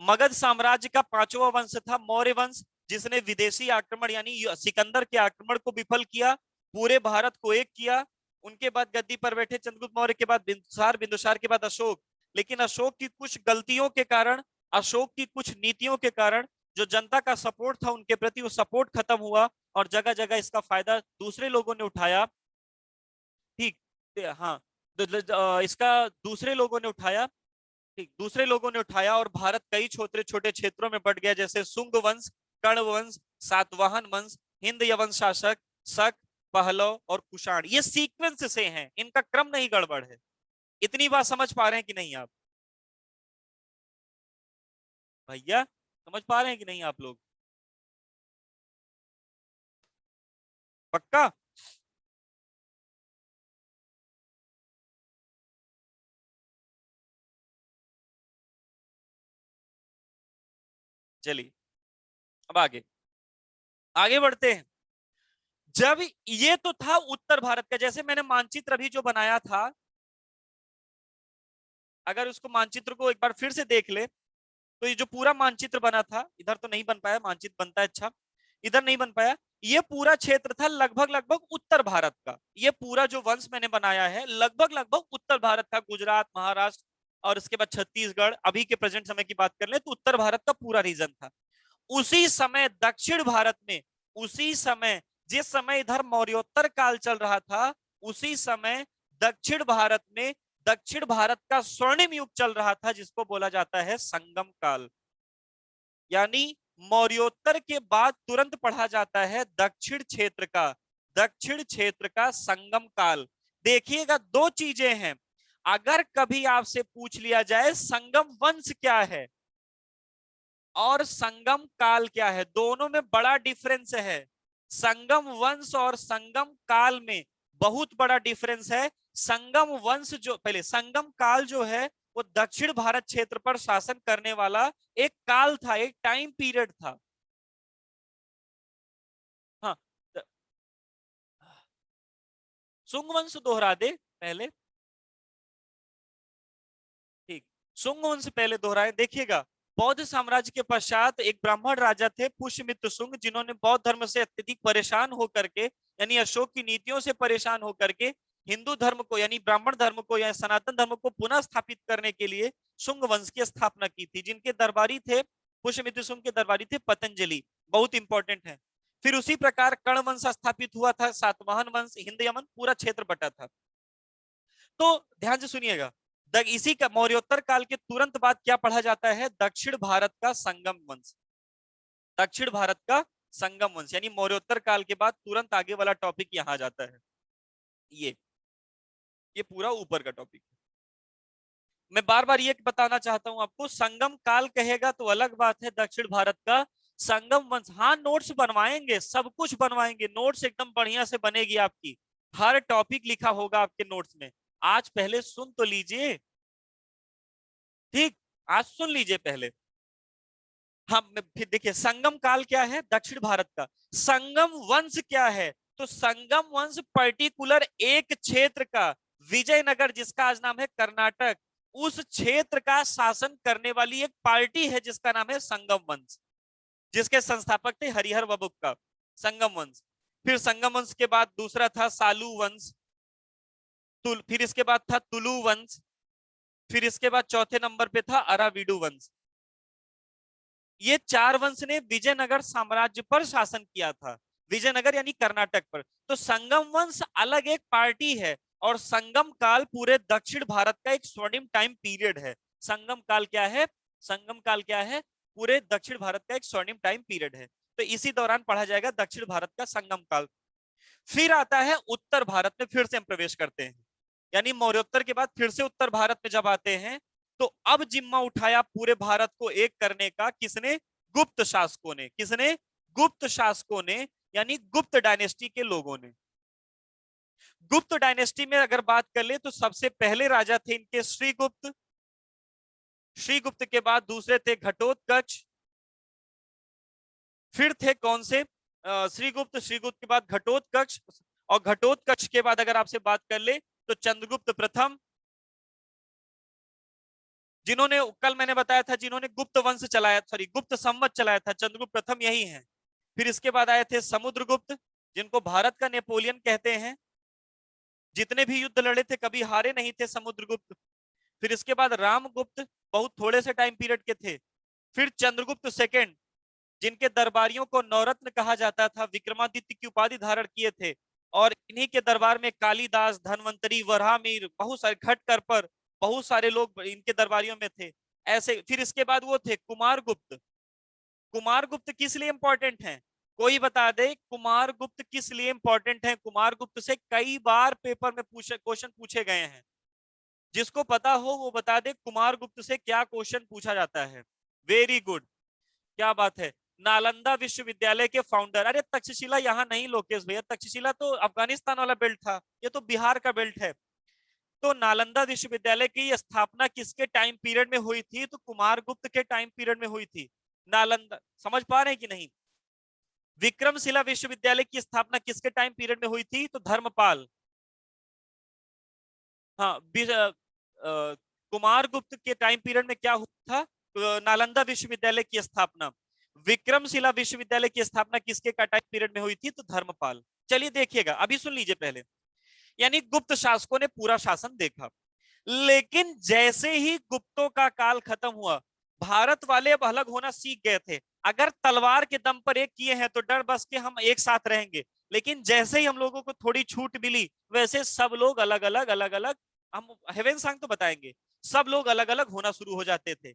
मगध साम्राज्य का 5वां वंश था मौर्य वंश, जिसने विदेशी आक्रमण यानी सिकंदर के आक्रमण को विफल किया, पूरे भारत को एक किया। उनके बाद गद्दी पर बैठे चंद्रगुप्त मौर्य के बाद बिंदुसार, बिंदुसार के बाद अशोक। लेकिन अशोक की कुछ गलतियों के कारण, अशोक की कुछ नीतियों के कारण जो जनता का सपोर्ट था उनके प्रति, वो सपोर्ट खत्म हुआ और जगह जगह इसका फायदा दूसरे लोगों ने उठाया। ठीक, हाँ, इसका दूसरे लोगों ने उठाया। ठीक, दूसरे लोगों ने उठाया और भारत कई छोटे छोटे क्षेत्रों में बट गया, जैसे शुंग वंश, कर्ण वंश, सातवाहन वंश, हिंद यवन शासक, शक, पहलव और कुषाण। ये सीक्वेंस से हैं, इनका क्रम नहीं गड़बड़ है। इतनी बात समझ पा रहे हैं कि नहीं आप भैया? समझ पा रहे हैं कि नहीं आप लोग? पक्का? चलिए अब आगे आगे बढ़ते हैं। जब ये तो था उत्तर भारत का, जैसे मैंने मानचित्र अभी जो बनाया था, अगर उसको मानचित्र को एक बार फिर से देख ले, तो ये जो पूरा मानचित्र बना था, इधर तो नहीं बन पाया, मानचित्र बनता है अच्छा, इधर नहीं बन पाया। ये पूरा क्षेत्र था लगभग लगभग उत्तर भारत का। ये पूरा जो वंश मैंने बनाया है लगभग लगभग उत्तर भारत का, गुजरात, महाराष्ट्र और उसके बाद छत्तीसगढ़, अभी के प्रेजेंट समय की बात कर ले तो उत्तर भारत का पूरा रीजन था। उसी समय दक्षिण भारत में, उसी समय जिस समय इधर मौर्योत्तर काल चल रहा था, उसी समय दक्षिण भारत में दक्षिण भारत का स्वर्णिम युग चल रहा था, जिसको बोला जाता है संगम काल। यानी मौर्योत्तर के बाद तुरंत पढ़ा जाता है दक्षिण क्षेत्र का संगम काल। देखिएगा दो चीजें हैं, अगर कभी आपसे पूछ लिया जाए संगम वंश क्या है और संगम काल क्या है, दोनों में बड़ा डिफरेंस है। संगम वंश और संगम काल में बहुत बड़ा डिफरेंस है। संगम वंश जो पहले, संगम काल जो है वो दक्षिण भारत क्षेत्र पर शासन करने वाला एक काल था, एक टाइम पीरियड था। हाँ, सुंग वंश दोहरा दे पहले। ठीक, सुंग वंश पहले दोहराए। देखिएगा, बौद्ध साम्राज्य के पश्चात एक ब्राह्मण राजा थे पुष्यमित्र शुंग, जिन्होंने बौद्ध धर्म से अत्यधिक परेशान होकर के, यानी अशोक की नीतियों से परेशान होकर के हिंदू धर्म को यानी ब्राह्मण धर्म को या सनातन धर्म को पुनः स्थापित करने के लिए शुंग वंश की स्थापना की थी, जिनके दरबारी थे पुष्यमित्र शुंग के दरबारी थे पतंजलि, बहुत इंपॉर्टेंट है। फिर उसी प्रकार कर्ण वंश स्थापित हुआ था, सातवाहन वंश, हिंद यमन पूरा क्षेत्र बटा था। तो ध्यान से सुनिएगा, इसी का मौर्योत्तर काल के तुरंत बाद क्या पढ़ा जाता है, दक्षिण भारत का संगम वंश। दक्षिण भारत का संगम वंश यानी मौर्योत्तर काल के बाद तुरंत आगे वाला टॉपिक यहां जाता है। ये ये पूरा ऊपर का टॉपिक। मैं बार बार ये बताना चाहता हूं आपको, संगम काल कहेगा तो अलग बात है, दक्षिण भारत का संगम वंश। हाँ, नोट्स बनवाएंगे, सब कुछ बनवाएंगे, नोट्स एकदम बढ़िया से बनेगी आपकी, हर टॉपिक लिखा होगा आपके नोट्स में। आज पहले सुन तो लीजिए, ठीक, आज सुन लीजिए पहले। हम फिर देखिए, संगम काल क्या है दक्षिण भारत का, संगम वंश क्या है, तो संगम वंश पर्टिकुलर एक क्षेत्र का, विजयनगर जिसका आज नाम है कर्नाटक, उस क्षेत्र का शासन करने वाली एक पार्टी है जिसका नाम है संगम वंश, जिसके संस्थापक थे हरिहर का संगम वंश। फिर संगम वंश के बाद दूसरा था सालू वंश, फिर इसके बाद था तुलु वंश, फिर इसके बाद चौथे नंबर पे था अराविडु वंश। ये चार वंश ने विजयनगर साम्राज्य पर शासन किया था, विजयनगर यानी कर्नाटक पर। तो संगम वंश अलग एक पार्टी है, और संगम काल पूरे दक्षिण भारत का एक स्वर्णिम टाइम पीरियड है। संगम काल क्या है, संगम काल क्या है, पूरे दक्षिण भारत का एक स्वर्णिम टाइम पीरियड है। तो इसी दौरान पढ़ा जाएगा दक्षिण भारत का संगम काल। फिर आता है उत्तर भारत में, फिर से हम प्रवेश करते हैं, यानी मौर्योत्तर के बाद फिर से उत्तर भारत में जब आते हैं, तो अब जिम्मा उठाया पूरे भारत को एक करने का किसने, गुप्त शासकों ने। किसने, गुप्त शासकों ने, यानी गुप्त डायनेस्टी के लोगों ने। गुप्त डायनेस्टी में अगर बात कर ले तो सबसे पहले राजा थे इनके श्रीगुप्त, श्रीगुप्त के बाद दूसरे थे घटोत्कच, फिर थे कौन से, श्रीगुप्त, श्रीगुप्त के बाद घटोत्कच, और घटोत्कच के बाद अगर आपसे बात कर ले तो चंद्रगुप्त प्रथम, जिन्होंने कल मैंने बताया था जिन्होंने गुप्त वंश चलाया, सॉरी गुप्त संवत चलाया था, चंद्रगुप्त प्रथम यही है। फिर इसके बाद आए थे समुद्रगुप्त, जिनको भारत का नेपोलियन कहते हैं, जितने भी युद्ध लड़े थे कभी हारे नहीं थे समुद्रगुप्त। फिर इसके बाद रामगुप्त, बहुत थोड़े से टाइम पीरियड के थे। फिर चंद्रगुप्त सेकेंड, जिनके दरबारियों को नवरत्न कहा जाता था, विक्रमादित्य की उपाधि धारण किए थे, और इन्हीं के दरबार में कालिदास, धनवंतरी, वराहमिहिर, बहुत सारे खटकर पर बहुत सारे लोग इनके दरबारियों में थे। ऐसे फिर इसके बाद वो थे कुमारगुप्त। कुमारगुप्त किस लिए इंपॉर्टेंट है, कोई बता दे, कुमारगुप्त किस लिए इंपॉर्टेंट है। कुमारगुप्त से कई बार पेपर में क्वेश्चन पूछे गए हैं, जिसको पता हो वो बता दे कुमारगुप्त से क्या क्वेश्चन पूछा जाता है। Very good. क्या बात है। नालंदा विश्वविद्यालय के फाउंडर, अरे तक्षशिला यहाँ नहीं लोकेश भैया, तक्षशिला तो अफगानिस्तान वाला बेल्ट था, ये तो बिहार का बेल्ट है। तो नालंदा विश्वविद्यालय की स्थापना किसके टाइम पीरियड में हुई थी? तो कुमारगुप्त के टाइम पीरियड में हुई थी। नालंदा, समझ पा रहे हैं कि नहीं? विक्रमशिला विश्वविद्यालय की स्थापना किसके टाइम पीरियड में हुई थी? तो धर्मपाल। हाँ, कुमारगुप्त के टाइम पीरियड में क्या हुआ था? नालंदा विश्वविद्यालय की स्थापना। विक्रमशिला विश्वविद्यालय की स्थापना किसके का टाइम पीरियड में हुई थी? तो धर्मपाल। चलिए देखिएगा, अभी सुन लीजिए पहले। यानी गुप्त शासकों ने पूरा शासन देखा, लेकिन जैसे ही गुप्तों का काल खत्म हुआ, भारत वाले अब अलग होना सीख गए थे। अगर तलवार के दम पर एक किए हैं तो डर बस के हम एक साथ रहेंगे, लेकिन जैसे ही हम लोगों को थोड़ी छूट मिली, वैसे सब लोग अलग अलग, हम हेवन सांग तो बताएंगे, सब लोग अलग अलग होना शुरू हो जाते थे।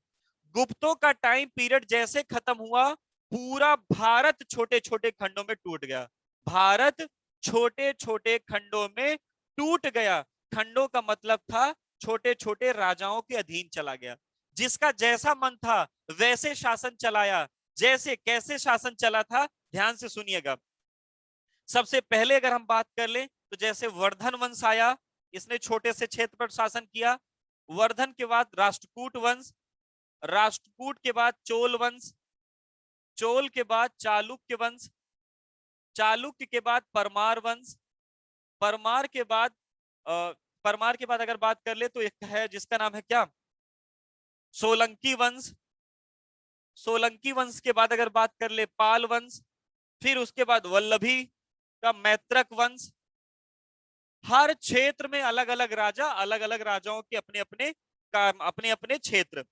गुप्तों का टाइम पीरियड जैसे खत्म हुआ, पूरा भारत छोटे छोटे खंडों में टूट गया। भारत छोटे छोटे खंडों में टूट गया। खंडों का मतलब था छोटे छोटे राजाओं के अधीन चला गया। जिसका जैसा मन था वैसे शासन चलाया। जैसे कैसे शासन चला था, ध्यान से सुनिएगा। सबसे पहले अगर हम बात कर ले, तो जैसे वर्धन वंश आया, इसने छोटे से क्षेत्र पर शासन किया। वर्धन के बाद राष्ट्रकूट वंश, राष्ट्रकूट के बाद चोल वंश, चोल के बाद चालुक्य वंश, चालुक्य के बाद परमार वंश, परमार के बाद परमार के बाद अगर बात कर ले तो एक है जिसका नाम है क्या, सोलंकी वंश। सोलंकी वंश के बाद अगर बात कर ले पाल वंश, फिर उसके बाद वल्लभी का मैत्रक वंश। हर क्षेत्र में अलग अलग राजा, अलग अलग राजाओं के अपने अपने काम, अपने अपने क्षेत्र।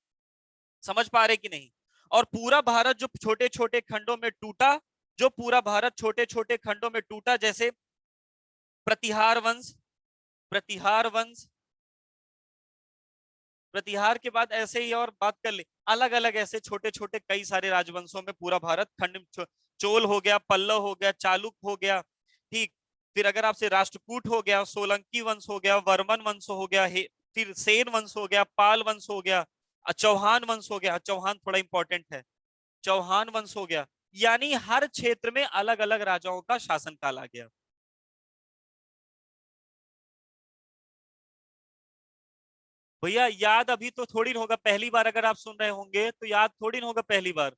समझ पा रहे कि नहीं? और पूरा भारत जो छोटे छोटे खंडों में टूटा, जो पूरा भारत छोटे छोटे खंडों में टूटा, जैसे प्रतिहार वंश, प्रतिहार वंश, प्रतिहार के बाद ऐसे ही और बात कर ले, अलग अलग ऐसे छोटे छोटे कई सारे राजवंशों में पूरा भारत खंड, चोल हो गया, पल्लव हो गया, चालुक हो गया, ठीक। फिर अगर आपसे राष्ट्रकूट हो गया, सोलंकी वंश हो गया, वर्मन वंश हो गया, फिर सेन वंश हो गया, पाल वंश हो गया, चौहान वंश हो गया। चौहान थोड़ा इंपॉर्टेंट है, चौहान वंश हो गया। यानी हर क्षेत्र में अलग अलग राजाओं का शासनकाल आ गया। भैया याद अभी तो थोड़ी ना होगा, पहली बार अगर आप सुन रहे होंगे तो याद थोड़ी ना होगा पहली बार।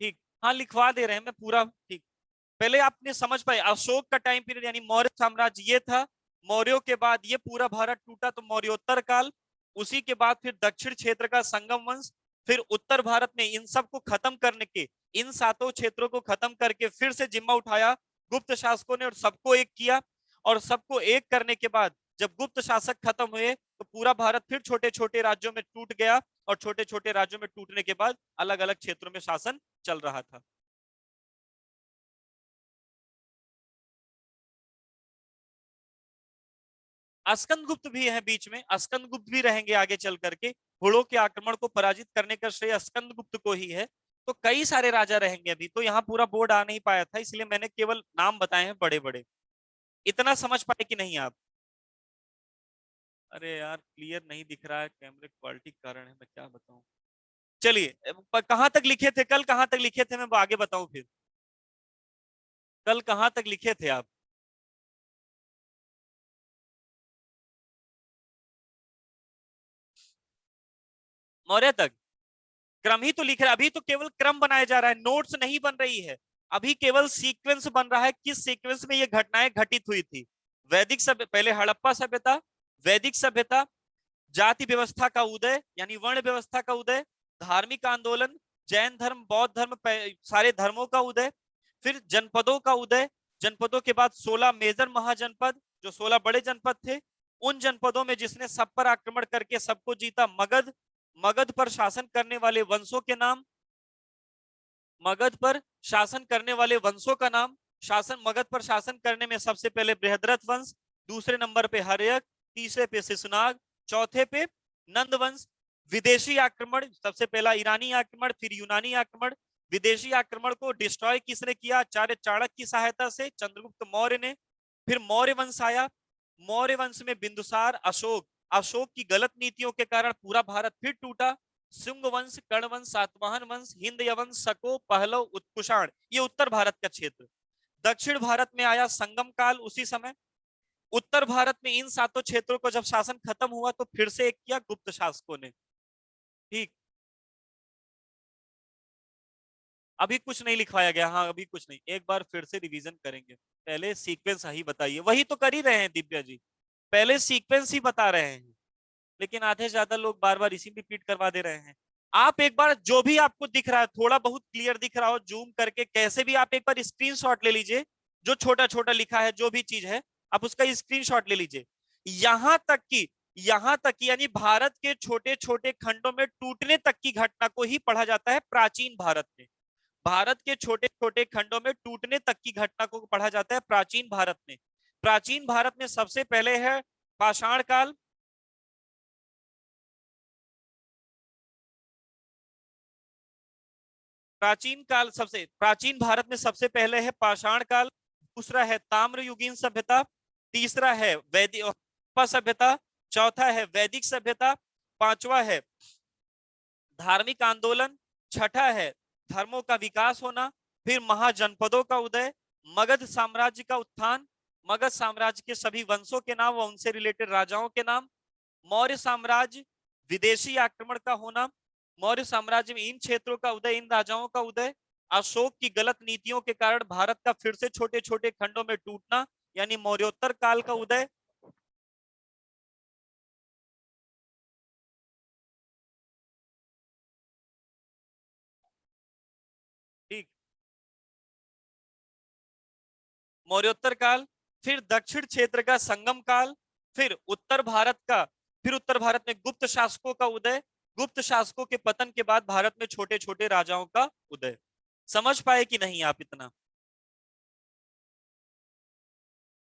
ठीक, हाँ लिखवा दे रहे हैं मैं पूरा, ठीक। पहले आपने समझ पाए, अशोक का टाइम पीरियड यानी मौर्य साम्राज्य ये था। मौर्यों के बाद ये पूरा भारत टूटा तो मौर्योत्तर काल। उसी के बाद फिर दक्षिण क्षेत्र का संगम वंश। फिर उत्तर भारत में इन सब को खत्म करने के, इन सातों क्षेत्रों को खत्म करके फिर से जिम्मा उठाया गुप्त शासकों ने और सबको एक किया। और सबको एक करने के बाद जब गुप्त शासक खत्म हुए तो पूरा भारत फिर छोटे छोटे राज्यों में टूट गया। और छोटे छोटे राज्यों में टूटने के बाद अलग अलग क्षेत्रों में शासन चल रहा था। अस्कंदगुप्त भी है बीच में, अस्कंदगुप्त भी रहेंगे आगे चल करके। घोड़ों के आक्रमण को पराजित करने का श्रेय अस्कंदगुप्त को ही है। तो कई सारे राजा रहेंगे, अभी तो यहाँ पूरा बोर्ड आ नहीं पाया था, इसलिए मैंने केवल नाम बताए हैं बड़े बड़े। इतना समझ पाए कि नहीं आप? अरे यार क्लियर नहीं दिख रहा है, कैमरे क्वालिटी के कारण है, मैं क्या बताऊं। चलिए, कहाँ तक लिखे थे कल, कहाँ तक लिखे थे मैं वो आगे बताऊं फिर। कल कहाँ तक लिखे थे आप? मौर्य तक। क्रम ही तो लिख रहा है, अभी तो केवल क्रम बनाया जा रहा है, नोट्स नहीं बन रही है। अभी केवल सीक्वेंस बन रहा है, किस सीक्वेंस में ये घटनाएं घटित हुई थी। वैदिक सभ्य, पहले हड़प्पा सभ्यता, वैदिक सभ्यता, जाति व्यवस्था का उदय यानी वर्ण व्यवस्था का उदय, धार्मिक आंदोलन, जैन धर्म, बौद्ध धर्म, सारे धर्मों का उदय। फिर जनपदों का उदय, जनपदों के बाद 16 मेजर महाजनपद, जो 16 बड़े जनपद थे। उन जनपदों में जिसने सब पर आक्रमण करके सबको जीता, मगध। मगध पर शासन करने वाले वंशों के नाम, मगध पर शासन करने वाले वंशों का नाम। शासन, मगध पर शासन करने में सबसे पहले बृहद्रथ वंश, दूसरे नंबर पे हर्यक, तीसरे पे शिशुनाग, चौथे पे नंद वंश। विदेशी आक्रमण, सबसे पहला ईरानी आक्रमण, फिर यूनानी आक्रमण। विदेशी आक्रमण को डिस्ट्रॉय किसने किया? आचार्य चाणक्य की सहायता से, चंद्रगुप्त मौर्य ने। फिर मौर्य वंश आया, मौर्य वंश में बिंदुसार, अशोक। अशोक की गलत नीतियों के कारण पूरा भारत फिर टूटा। शुंग वंश, कर्ण वंश, सातवाहन वंश, हिंद यवन, शको, पहलव, उत्कुषाण, ये उत्तर भारत का क्षेत्र। दक्षिण भारत में आया संगम काल उसी समय। उत्तर भारत में इन सातों क्षेत्रों को जब शासन खत्म हुआ तो फिर से एक किया गुप्त शासकों ने। ठीक, अभी कुछ नहीं लिखवाया गया, हाँ अभी कुछ नहीं, एक बार फिर से रिवीजन करेंगे। पहले सीक्वेंस सही बताइए, वही तो कर ही रहे हैं दिव्या जी, पहले सीक्वेंस ही बता रहे हैं, लेकिन आधे ज्यादा लोग बार बार इसी रिपीट करवा दे रहे हैं। आप एक बार जो भी आपको दिख रहा है, थोड़ा बहुत क्लियर दिख रहा हो, जूम करके कैसे भी आप एक बार स्क्रीनशॉट ले लीजिए, जो छोटा छोटा लिखा है जो भी चीज है, आप उसका स्क्रीनशॉट ले लीजिए। यहां तक कि यहां तक कि यानी भारत के छोटे छोटे खंडों में टूटने तक की घटना को ही पढ़ा जाता है प्राचीन भारत में। भारत के छोटे छोटे खंडों में टूटने तक की घटना को पढ़ा जाता है प्राचीन भारत में। प्राचीन भारत में सबसे पहले है पाषाण काल। प्राचीन भारत में सबसे पहले है पाषाण काल, दूसरा है ताम्रयुगीन सभ्यता, तीसरा है वैदिक सभ्यता, चौथा है वैदिक सभ्यता, पांचवा है धार्मिक आंदोलन, छठा है धर्मों का विकास होना, फिर महाजनपदों का उदय, मगध साम्राज्य का उत्थान, मगध साम्राज्य के सभी वंशों के नाम व उनसे रिलेटेड राजाओं के नाम, मौर्य साम्राज्य, विदेशी आक्रमण का होना, मौर्य साम्राज्य में इन क्षेत्रों का उदय, इन राजाओं का उदय, अशोक की गलत नीतियों के कारण भारत का फिर से छोटे छोटे खंडों में टूटना यानी मौर्योत्तर काल का उदय। ठीक, मौर्योत्तर काल, फिर दक्षिण क्षेत्र का संगम काल, फिर उत्तर भारत का, फिर उत्तर भारत में गुप्त शासकों का उदय, गुप्त शासकों के पतन के बाद भारत में छोटे छोटे राजाओं का उदय। समझ पाए कि नहीं आप इतना?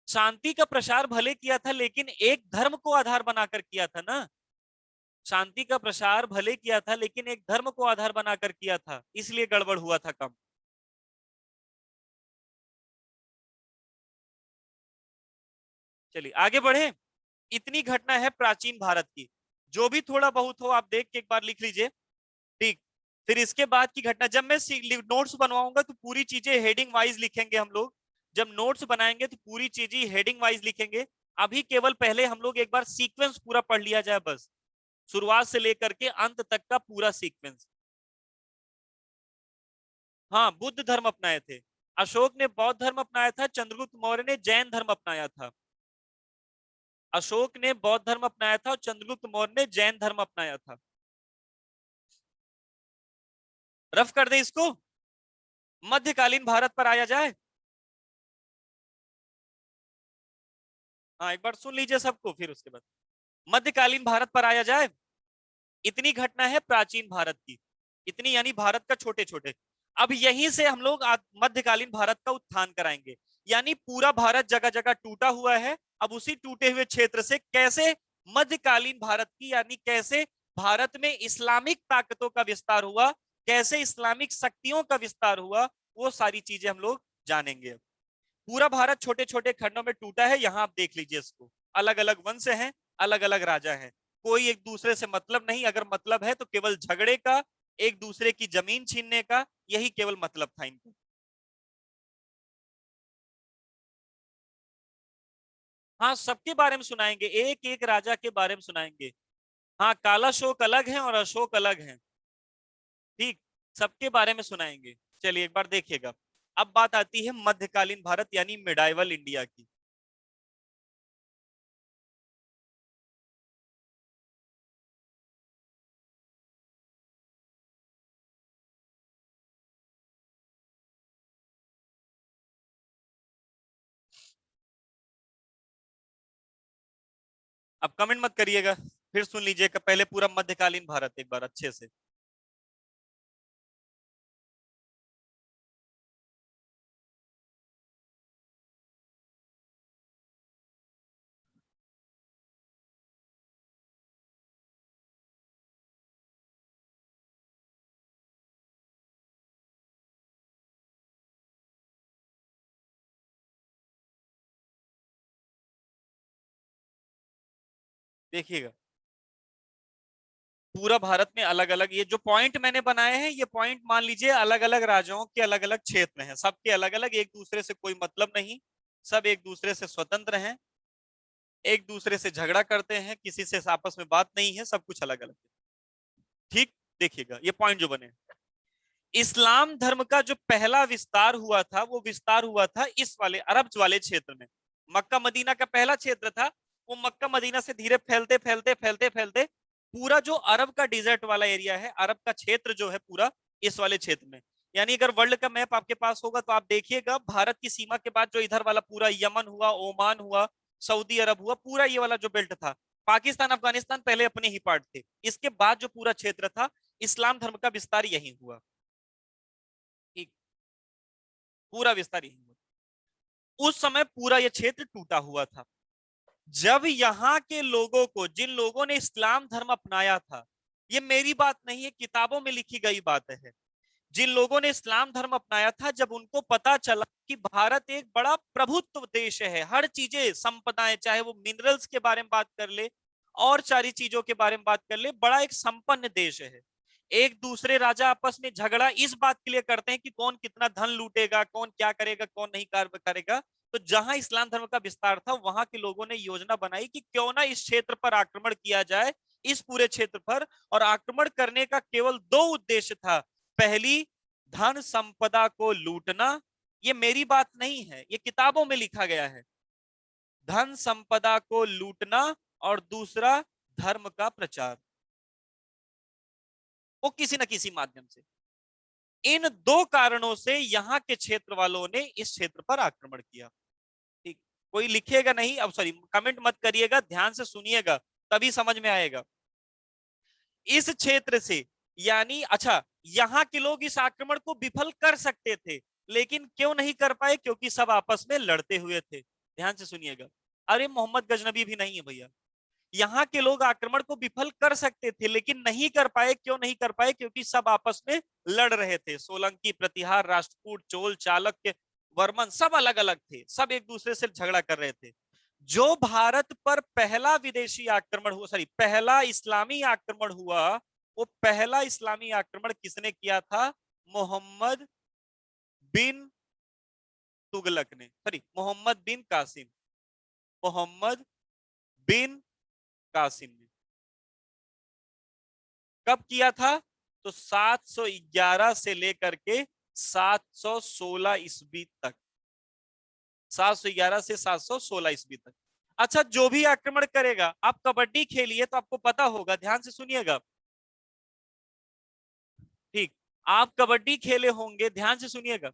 शांति का प्रसार भले किया था लेकिन एक धर्म को आधार बनाकर किया था ना। शांति का प्रसार भले किया था लेकिन एक धर्म को आधार बनाकर किया था, इसलिए गड़बड़ हुआ था कम। चलिए आगे बढ़े। इतनी घटना है प्राचीन भारत की, जो भी थोड़ा बहुत हो आप देख के एक बार लिख लीजिए। ठीक, फिर इसके बाद की घटना, जब मैं नोट्स बनवाऊंगा तो पूरी चीजें हेडिंग वाइज लिखेंगे हम लोग। जब नोट्स बनाएंगे तो पूरी चीजें हेडिंग वाइज लिखेंगे। अभी केवल पहले हम लोग एक बार सीक्वेंस पूरा पढ़ लिया जाए बस, शुरुआत से लेकर के अंत तक का पूरा सीक्वेंस। हाँ, बुद्ध धर्म अपनाए थे, अशोक ने बौद्ध धर्म अपनाया था, चंद्रगुप्त मौर्य ने जैन धर्म अपनाया था। अशोक ने बौद्ध धर्म अपनाया था और चंद्रगुप्त मौर्य ने जैन धर्म अपनाया था। रफ कर दे इसको, मध्यकालीन भारत पर आया जाए। हाँ एक बार सुन लीजिए सबको, फिर उसके बाद मध्यकालीन भारत पर आया जाए। इतनी घटना है प्राचीन भारत की, इतनी यानी भारत का छोटे छोटे। अब यहीं से हम लोग मध्यकालीन भारत का उत्थान कराएंगे, यानी पूरा भारत जगह जगह टूटा हुआ है, अब उसी टूटे हुए क्षेत्र से कैसे मध्यकालीन भारत की यानी कैसे भारत में इस्लामिक ताकतों का विस्तार हुआ, कैसे इस्लामिक शक्तियों का विस्तार हुआ, वो सारी चीजें हम लोग जानेंगे। पूरा भारत छोटे छोटे खंडों में टूटा है, यहां आप देख लीजिए इसको, अलग अलग वंश हैं, अलग अलग राजा हैं, कोई एक दूसरे से मतलब नहीं, अगर मतलब है तो केवल झगड़े का, एक दूसरे की जमीन छीनने का, यही केवल मतलब था इनका। हाँ सबके बारे में सुनाएंगे, एक एक राजा के बारे में सुनाएंगे। हाँ काला शोक अलग है और अशोक अलग है। ठीक, सबके बारे में सुनाएंगे। चलिए एक बार देखिएगा। अब बात आती है मध्यकालीन भारत यानी मिडाइवल इंडिया की। अब कमेंट मत करिएगा, फिर सुन लीजिएगा पहले पूरा मध्यकालीन भारत एक बार अच्छे से। देखिएगा, पूरा भारत में अलग अलग, ये जो पॉइंट मैंने बनाए हैं ये पॉइंट मान लीजिए अलग अलग राजाओं के अलग अलग क्षेत्र हैं, सबके अलग अलग, एक दूसरे से कोई मतलब नहीं, सब एक दूसरे से स्वतंत्र हैं, एक दूसरे से झगड़ा करते हैं, किसी से आपस में बात नहीं है, सब कुछ अलग अलग है। ठीक, देखिएगा ये पॉइंट जो बने। इस्लाम धर्म का जो पहला विस्तार हुआ था वो विस्तार हुआ था इस वाले अरब वाले क्षेत्र में। मक्का मदीना का पहला क्षेत्र था, वो मक्का मदीना से धीरे फैलते फैलते फैलते फैलते पूरा जो अरब का डिजर्ट वाला एरिया है, अरब का क्षेत्र जो है पूरा इस वाले क्षेत्र में। यानी अगर वर्ल्ड का मैप आपके पास होगा तो आप देखिएगा भारत की सीमा के बाद जो इधर वाला पूरा यमन हुआ, ओमान हुआ, सऊदी अरब हुआ, पूरा ये वाला जो बेल्ट था, पाकिस्तान अफगानिस्तान पहले अपने ही पार्ट थे, इसके बाद जो पूरा क्षेत्र था इस्लाम धर्म का विस्तार यही हुआ। ठीक, पूरा विस्तार यही हुआ। उस समय पूरा यह क्षेत्र टूटा हुआ था। जब यहाँ के लोगों को, जिन लोगों ने इस्लाम धर्म अपनाया था, ये मेरी बात नहीं है, किताबों में लिखी गई बात है, जिन लोगों ने इस्लाम धर्म अपनाया था, जब उनको पता चला कि भारत एक बड़ा प्रभुत्व देश है, हर चीजें संपदाएं, चाहे वो मिनरल्स के बारे में बात कर ले और सारी चीजों के बारे में बात कर ले, बड़ा एक संपन्न देश है। एक दूसरे राजा आपस में झगड़ा इस बात के लिए करते हैं कि कौन कितना धन लूटेगा, कौन क्या करेगा, कौन नहीं करेगा। तो जहां इस्लाम धर्म का विस्तार था वहां के लोगों ने योजना बनाई कि क्यों ना इस क्षेत्र पर आक्रमण किया जाए, इस पूरे क्षेत्र पर। और आक्रमण करने का केवल दो उद्देश्य था। पहली, धन संपदा को लूटना, ये मेरी बात नहीं है, ये किताबों में लिखा गया है, धन संपदा को लूटना, और दूसरा धर्म का प्रचार, वो किसी न किसी माध्यम से। इन दो कारणों से यहां के क्षेत्र वालों ने इस क्षेत्र पर आक्रमण किया। ठीक, कोई लिखेगा नहीं, अब सॉरी कमेंट मत करिएगा, ध्यान से सुनिएगा तभी समझ में आएगा। इस क्षेत्र से, यानी अच्छा, यहां के लोग इस आक्रमण को विफल कर सकते थे, लेकिन क्यों नहीं कर पाए? क्योंकि सब आपस में लड़ते हुए थे। ध्यान से सुनिएगा, अरे मोहम्मद गजनबी भी नहीं है भैया। यहाँ के लोग आक्रमण को विफल कर सकते थे लेकिन नहीं कर पाए। क्यों नहीं कर पाए? क्योंकि सब आपस में लड़ रहे थे। सोलंकी, प्रतिहार, राष्ट्रकूट, चोल, चालुक्य, वर्मन, सब अलग अलग थे, सब एक दूसरे से झगड़ा कर रहे थे। जो भारत पर पहला विदेशी आक्रमण हुआ, सॉरी पहला इस्लामी आक्रमण हुआ, वो पहला इस्लामी आक्रमण किसने किया था? मोहम्मद बिन तुगलक ने, सॉरी मोहम्मद बिन कासिम, मोहम्मद बिन कासिम ने। कब किया था? तो 711 से लेकर के 716 ईस्वी तक, 711 से 716 ईस्वी तक। अच्छा, जो भी आक्रमण करेगा, आप कबड्डी खेलिए तो आपको पता होगा, ध्यान से सुनिएगा। ठीक, आप कबड्डी खेले होंगे, ध्यान से सुनिएगा,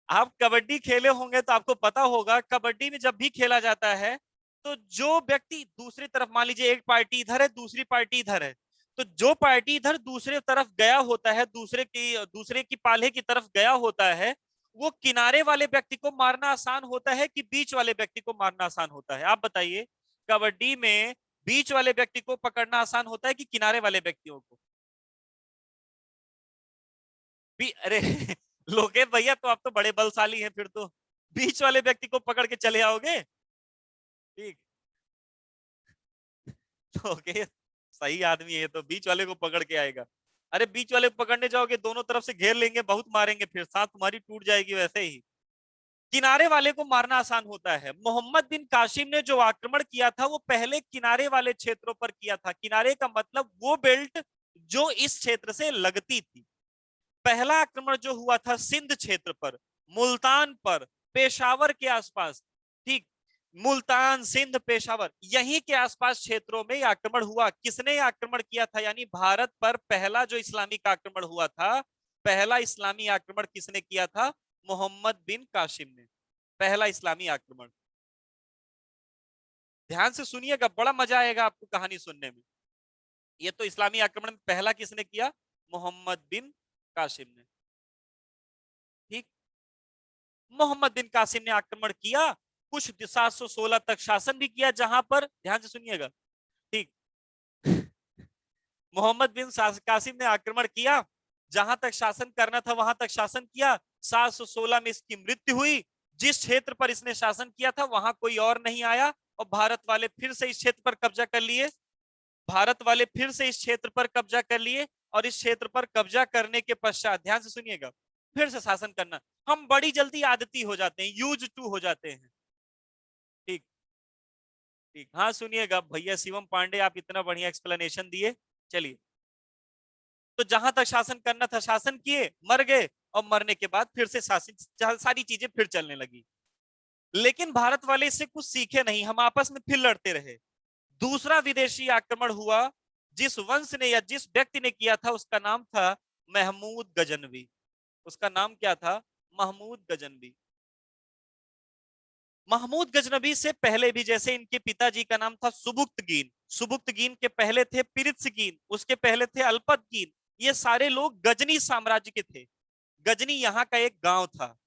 आप कबड्डी खेले होंगे तो आपको पता होगा कबड्डी में जब भी खेला जाता है तो जो व्यक्ति दूसरी तरफ, मान लीजिए एक पार्टी इधर है दूसरी पार्टी इधर है, तो जो पार्टी इधर दूसरे तरफ गया होता है, दूसरे की पाले की तरफ गया होता है, वो किनारे वाले व्यक्ति को मारना आसान होता है कि बीच वाले व्यक्ति को मारना आसान होता है? आप बताइए, कबड्डी में बीच वाले व्यक्ति को पकड़ना आसान होता है कि किनारे वाले व्यक्तियों को? भी अरे लोकेश भैया, तो आप तो बड़े बलशाली हैं, फिर तो बीच वाले व्यक्ति को पकड़ के चले आओगे। ठीक, लोकेश सही आदमी है तो बीच वाले को पकड़ के आएगा। अरे बीच वाले को पकड़ने जाओगे दोनों तरफ से घेर लेंगे, बहुत मारेंगे, फिर सांस तुम्हारी टूट जाएगी। वैसे ही किनारे वाले को मारना आसान होता है। मोहम्मद बिन कासिम ने जो आक्रमण किया था वो पहले किनारे वाले क्षेत्रों पर किया था। किनारे का मतलब वो बेल्ट जो इस क्षेत्र से लगती थी। पहला आक्रमण जो हुआ था सिंध क्षेत्र पर, मुल्तान पर, पेशावर के आसपास। ठीक, मुल्तान, सिंध, पेशावर, यहीं के आसपास क्षेत्रों में आक्रमण हुआ। किसने आक्रमण किया था? यानी भारत पर पहला जो इस्लामिक आक्रमण हुआ था, पहला इस्लामी आक्रमण किसने किया था? मोहम्मद बिन कासिम ने, पहला इस्लामी आक्रमण। ध्यान से सुनिएगा, बड़ा मजा आएगा आपको कहानी सुनने में। ये तो इस्लामी आक्रमण पहला किसने किया? मोहम्मद बिन कासिम ने। ठीक, मोहम्मद बिन कासिम ने आक्रमण किया, कुछ 716 तक शासन भी किया, जहां पर, ध्यान से सुनिएगा, ठीक, मोहम्मद बिन कासिम ने आक्रमण किया, जहां तक शासन करना था वहां तक शासन किया। 716 में इसकी मृत्यु हुई। जिस क्षेत्र पर इसने शासन किया था वहां कोई और नहीं आया और भारत वाले फिर से इस क्षेत्र पर कब्जा कर लिए। भारत वाले फिर से इस क्षेत्र पर कब्जा कर लिए और इस क्षेत्र पर कब्जा करने के पश्चात, ध्यान से सुनिएगा, फिर से शासन करना। हम बड़ी जल्दी आदती हो जाते हैं, यूज टू हो जाते हैं। ठीक ठीक, हाँ सुनिएगा भैया शिवम पांडे, आप इतना बढ़िया एक्सप्लेनेशन दिए। चलिए, तो जहां तक शासन करना था शासन किए, मर गए, और मरने के बाद फिर से शासन, सारी चीजें फिर चलने लगी। लेकिन भारत वाले इससे कुछ सीखे नहीं, हम आपस में फिर लड़ते रहे। दूसरा विदेशी आक्रमण हुआ, जिस वंश ने या जिस व्यक्ति ने किया था उसका नाम था महमूद गजनवी। उसका नाम क्या था? महमूद गजनवी। महमूद गजनवी से पहले भी, जैसे इनके पिताजी का नाम था सुबुक्तगीन, सुबुक्तगीन के पहले थे पिरित्सगीन, उसके पहले थे अल्पतगीन। ये सारे लोग गजनी साम्राज्य के थे। गजनी यहाँ का एक गांव था,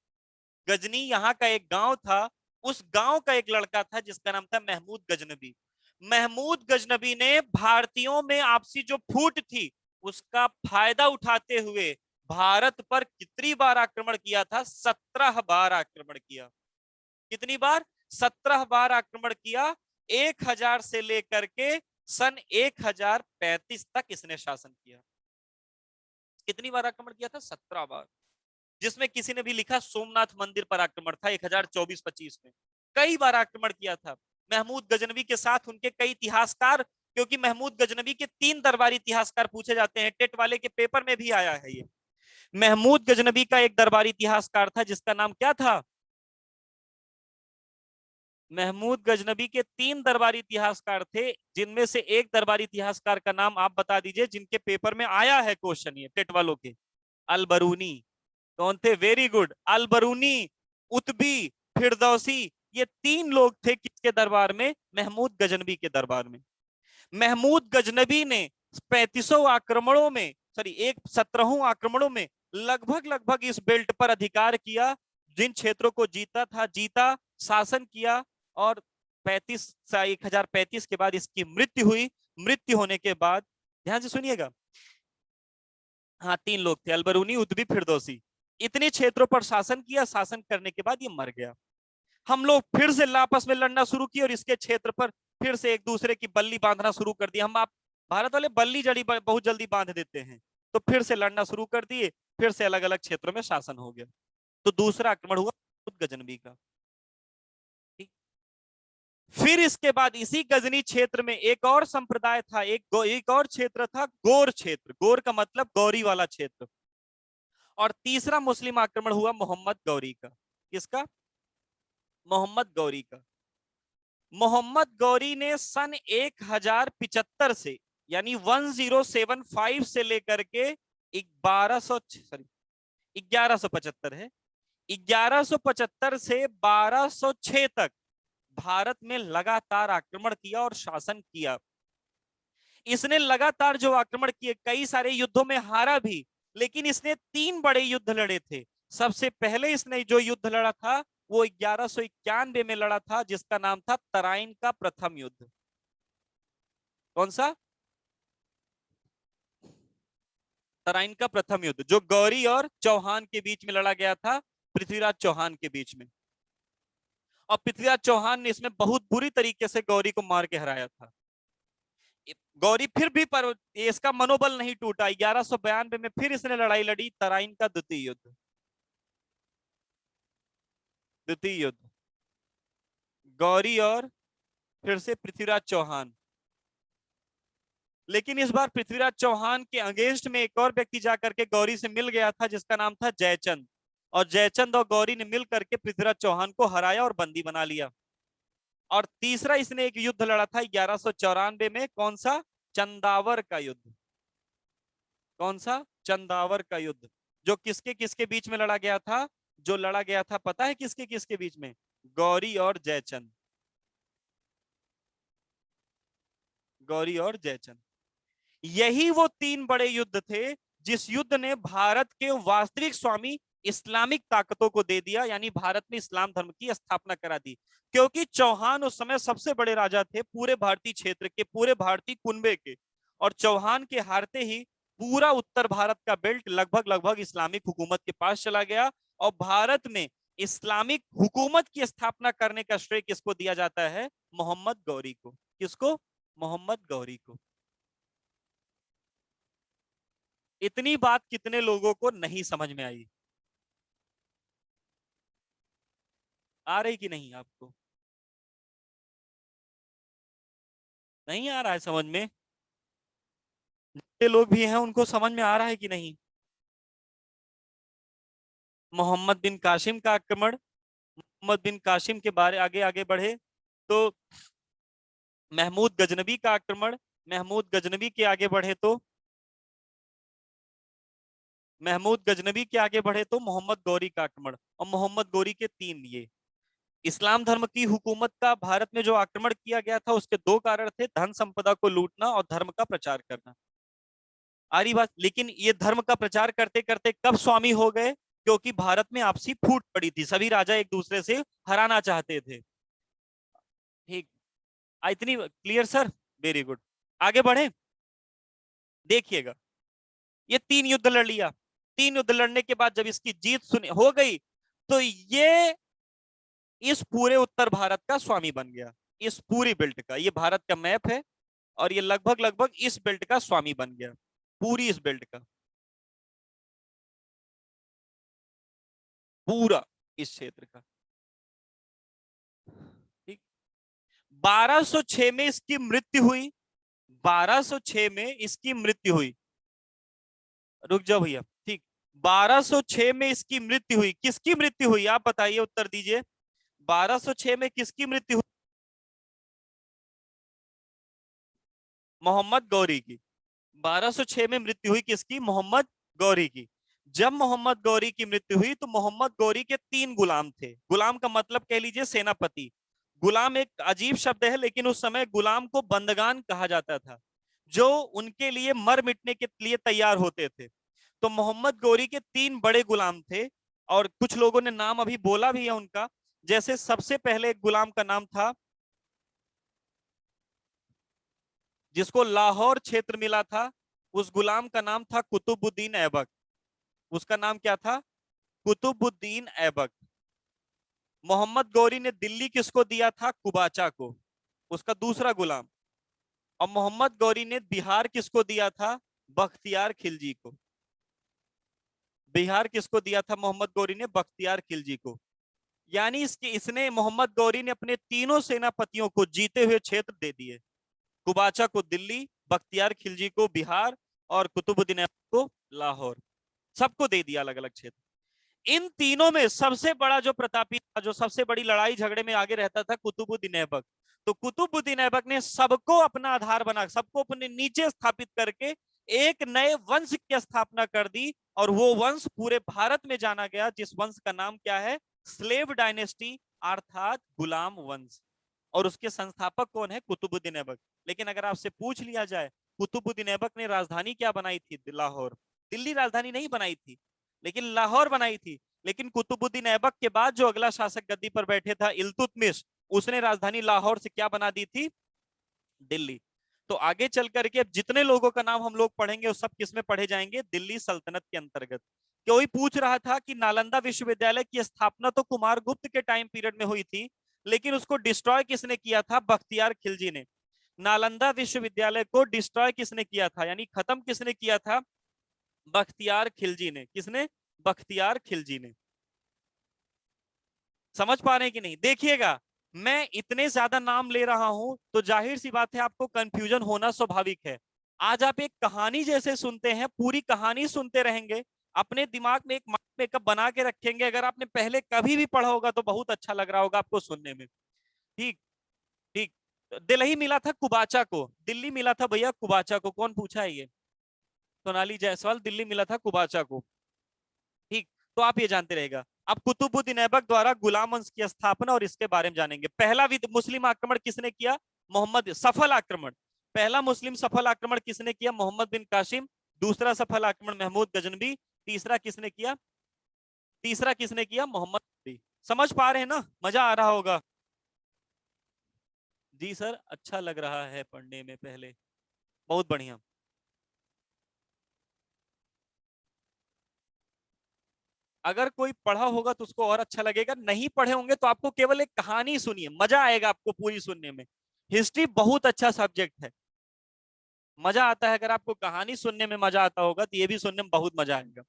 गजनी यहाँ का एक गांव था। उस गांव का एक लड़का था जिसका नाम था महमूद गजनवी। महमूद गजनवी ने भारतीयों में आपसी जो फूट थी उसका फायदा उठाते हुए भारत पर कितनी बार आक्रमण किया था? 17 बार आक्रमण किया। कितनी बार? 17 बार आक्रमण किया। 1000 से लेकर के सन 1035 तक इसने शासन किया। कितनी बार आक्रमण किया था? 17 बार। जिसमें किसी ने भी लिखा सोमनाथ मंदिर पर आक्रमण था 1024-25 में। कई बार आक्रमण किया था महमूद गजनवी के साथ उनके कई इतिहासकार, क्योंकि महमूद गजनवी के 3 दरबारी इतिहासकार पूछे जाते हैं, टेट वाले के पेपर में भी आया है ये। महमूद गजनवी का एक दरबारी इतिहासकार था जिसका नाम क्या था? महमूद गजनवी के 3 दरबारी इतिहासकार थे, जिनमें से एक दरबारी इतिहासकार का नाम आप बता दीजिए जिनके पेपर में आया है क्वेश्चन, ये टेट वालों के। अलबरूनी। कौन थे? Very good, Al-Biruni, Utbi, Firdausi. ये 3 लोग थे किसके दरबार में? महमूद गजनवी के दरबार में। महमूद गजनवी ने 35 आक्रमणों में, सॉरी, 17 आक्रमणों में लगभग लगभग इस बेल्ट पर अधिकार किया। जिन क्षेत्रों को जीता था जीता, शासन किया, और 1035 के बाद इसकी मृत्यु हुई। मृत्यु होने के बाद, ध्यान से सुनिएगा, हाँ 3 लोग थे, अलबरूनी, उतबी, फिरदौसी। इतने क्षेत्रों पर शासन किया, शासन करने के बाद ये मर गया। हम लोग फिर से आपस में लड़ना शुरू किए और इसके क्षेत्र पर फिर से एक दूसरे की बल्ली बांधना शुरू कर दिया। हम आप भारत वाले बल्ली जड़ी बहुत जल्दी बांध देते हैं, तो फिर से लड़ना शुरू कर दिए, फिर से अलग अलग क्षेत्रों में शासन हो गया। तो दूसरा आक्रमण हुआ गजनवी का। फिर इसके बाद इसी गजनी क्षेत्र में एक और संप्रदाय था, एक और क्षेत्र था, गोर क्षेत्र। गोर का मतलब गौरी वाला क्षेत्र। और तीसरा मुस्लिम आक्रमण हुआ मोहम्मद गौरी का। किसका? मोहम्मद गौरी का। मोहम्मद गौरी ने सन 1075 से, यानी 1075 से लेकर के 1175 है, 1175 से 1206 तक भारत में लगातार आक्रमण किया और शासन किया। इसने लगातार जो आक्रमण किए, कई सारे युद्धों में हारा भी, लेकिन इसने 3 बड़े युद्ध लड़े थे। सबसे पहले इसने जो युद्ध लड़ा था वो 1191 में लड़ा था, जिसका नाम था तराइन का प्रथम युद्ध। कौन सा? तराइन का प्रथम युद्ध, जो गौरी और चौहान के बीच में लड़ा गया था, पृथ्वीराज चौहान के बीच में। और पृथ्वीराज चौहान ने इसमें बहुत बुरी तरीके से गौरी को मार के हराया था। गौरी फिर भी पर इसका मनोबल नहीं टूटा। 1192 में फिर इसने लड़ाई लड़ी, तराइन का द्वितीय युद्ध। द्वितीय युद्ध, गौरी और फिर से पृथ्वीराज चौहान। लेकिन इस बार पृथ्वीराज चौहान के अगेंस्ट में एक और व्यक्ति जाकर के गौरी से मिल गया था, जिसका नाम था जयचंद। और जयचंद और गौरी ने मिल करके पृथ्वीराज चौहान को हराया और बंदी बना लिया। और तीसरा इसने एक युद्ध लड़ा था 1194 में। कौन सा? चंदावर का युद्ध। कौन सा? चंदावर का युद्ध, जो किसके किसके बीच में लड़ा गया था? जो लड़ा गया था पता है किसके किसके बीच में? गौरी और जयचंद। गौरी और जयचंद, यही वो 3 बड़े युद्ध थे जिस युद्ध ने भारत के वास्तविक स्वामी इस्लामिक ताकतों को दे दिया, यानी भारत में इस्लाम धर्म की स्थापना करा दी। क्योंकि चौहान उस समय सबसे बड़े राजा थे पूरे भारतीय क्षेत्र के, पूरे भारतीय कुनबे के। और चौहान के हारते ही पूरा उत्तर भारत का बेल्ट लगभग लगभग इस्लामिक हुकूमत के पास चला गया और भारत में इस्लामिक हुकूमत की स्थापना करने का श्रेय किसको दिया जाता है? मोहम्मद गौरी को। किसको? मोहम्मद गौरी को। इतनी बात कितने लोगों को नहीं समझ में आई? आ रही कि नहीं आपको? नहीं आ रहा है समझ में? जितने लोग भी हैं उनको समझ में आ रहा है कि नहीं? मोहम्मद बिन कासिम का आक्रमण, मोहम्मद बिन कासिम के बारे आगे आगे बढ़े तो महमूद गजनबी का आक्रमण, महमूद गजनबी के आगे बढ़े तो महमूद गजनबी के आगे बढ़े तो मोहम्मद गौरी का आक्रमण। और मोहम्मद गौरी के तीन ये इस्लाम धर्म की हुकूमत का भारत में जो आक्रमण किया गया था उसके दो कारण थे, धन संपदा को लूटना और धर्म का प्रचार करना। आ रही बात? लेकिन ये धर्म का प्रचार करते करते कब स्वामी हो गए? क्योंकि भारत में आपसी फूट पड़ी थी, सभी राजा एक दूसरे से हराना चाहते थे। ठीक, इतनी क्लियर सर? Very good. आगे बढ़े, देखिएगा। ये तीन युद्ध लड़ लिया। तीन युद्ध लड़ने के बाद जब इसकी जीत सुनी हो गई तो ये इस पूरे उत्तर भारत का स्वामी बन गया। इस पूरी बेल्ट का, ये भारत का मैप है और ये लगभग लगभग इस बेल्ट का स्वामी बन गया, पूरी इस बेल्ट का, पूरा इस क्षेत्र का। ठीक। 1206 में इसकी मृत्यु हुई। 1206 में इसकी मृत्यु हुई। रुक जाओ भैया। ठीक। 1206 में इसकी मृत्यु हुई। किसकी मृत्यु हुई आप बताइए, उत्तर दीजिए। 1206 में किसकी मृत्यु हुई? मोहम्मद गौरी की। 1206 में मृत्यु हुई किसकी? मोहम्मद गौरी की। जब मोहम्मद गौरी की मृत्यु हुई तो मोहम्मद गौरी के तीन गुलाम थे। गुलाम का मतलब कह लीजिए सेनापति। गुलाम एक अजीब शब्द है, लेकिन उस समय गुलाम को बंदगान कहा जाता था, जो उनके लिए मर मिटने के लिए तैयार होते थे। तो मोहम्मद गौरी के तीन बड़े गुलाम थे और कुछ लोगों ने नाम अभी बोला भी है उनका। जैसे सबसे पहले एक गुलाम का नाम था जिसको लाहौर क्षेत्र मिला था, उस गुलाम का नाम था कुतुबुद्दीन ऐबक। उसका नाम क्या था? कुतुबुद्दीन ऐबक। मोहम्मद गौरी ने दिल्ली किसको दिया था? कुबाचा को, उसका दूसरा गुलाम। और मोहम्मद गौरी ने बिहार किसको दिया था? बख्तियार खिलजी को। बिहार किसको दिया था मोहम्मद गौरी ने? बख्तियार खिलजी को। यानी इसके इसने मोहम्मद गौरी ने अपने तीनों सेनापतियों को जीते हुए क्षेत्र दे दिए। कुबाचा को दिल्ली, बख्तियार खिलजी को बिहार और कुतुबुद्दीन ऐबक को लाहौर। सबको दे दिया अलग अलग क्षेत्र। इन तीनों में सबसे बड़ा जो प्रतापी था, जो सबसे बड़ी लड़ाई झगड़े में आगे रहता था, कुतुबुद्दीन ऐबक। तो कुतुबुद्दीन ऐबक ने सबको अपना आधार बना, सबको अपने नीचे स्थापित करके एक नए वंश की स्थापना कर दी। और वो वंश पूरे भारत में जाना गया, जिस वंश का नाम क्या है? स्लेव डायनेस्टी, अर्थात गुलाम वंश। और उसके संस्थापक कौन है? कुतुबुद्दीन ऐबक। लेकिन अगर आपसे पूछ लिया जाए कुतुबुद्दीन ऐबक ने राजधानी क्या बनाई थी? लाहौर। दिल्ली राजधानी नहीं बनाई थी, लेकिन लाहौर बनाई थी। लेकिन कुतुबुद्दीन ऐबक के बाद जो अगला शासक गद्दी पर बैठे था, इल्तुतमिश, उसने राजधानी लाहौर से क्या बना दी थी? दिल्ली। तो आगे चल करके अब जितने लोगों का नाम हम लोग पढ़ेंगे वो सब किसमें पढ़े जाएंगे? दिल्ली सल्तनत के अंतर्गत। कोई पूछ रहा था कि नालंदा विश्वविद्यालय की स्थापना तो कुमार गुप्त के टाइम पीरियड में हुई थी, लेकिन उसको डिस्ट्रॉय किसने किया था? बख्तियार खिलजी ने। नालंदा विश्वविद्यालय को डिस्ट्रॉय किसने किया था, यानी खत्म किसने किया था? बख्तियार खिलजी ने। किसने? बख्तियार खिलजी ने। समझ पा रहे हैं कि नहीं? देखिएगा, मैं इतने ज्यादा नाम ले रहा हूं तो जाहिर सी बात है आपको कंफ्यूजन होना स्वाभाविक है। आज आप एक कहानी जैसे सुनते हैं, पूरी कहानी सुनते रहेंगे, अपने दिमाग में एक माइंड मेकअप बना के रखेंगे। अगर आपने पहले कभी भी पढ़ा होगा तो बहुत अच्छा लग रहा होगा आपको सुनने में। ठीक। ठीक। दिल्ली मिला था कुबाचा को, दिल्ली मिला था भैया कुबाचा को। कौन पूछा है ये? सोनाली जायसवाल। दिल्ली मिला था कुबाचा को। ठीक। तो आप ये जानते रहेगा। अब कुतुबुद्दीन ऐबक द्वारा गुलाम वंश की स्थापना और इसके बारे में जानेंगे। पहला मुस्लिम आक्रमण किसने किया? मोहम्मद। सफल आक्रमण, पहला मुस्लिम सफल आक्रमण किसने किया? मोहम्मद बिन कासिम। दूसरा सफल आक्रमण महमूद गजनबी। तीसरा किसने किया? तीसरा किसने किया? मोहम्मद गौरी। समझ पा रहे हैं ना? मजा आ रहा होगा। जी सर, अच्छा लग रहा है पढ़ने में पहले। बहुत बढ़िया। अगर कोई पढ़ा होगा तो उसको और अच्छा लगेगा, नहीं पढ़े होंगे तो आपको केवल एक कहानी सुनिए, मजा आएगा आपको पूरी सुनने में। हिस्ट्री बहुत अच्छा सब्जेक्ट है, मजा आता है। अगर आपको कहानी सुनने में मजा आता होगा तो ये भी सुनने में बहुत मजा आएगा,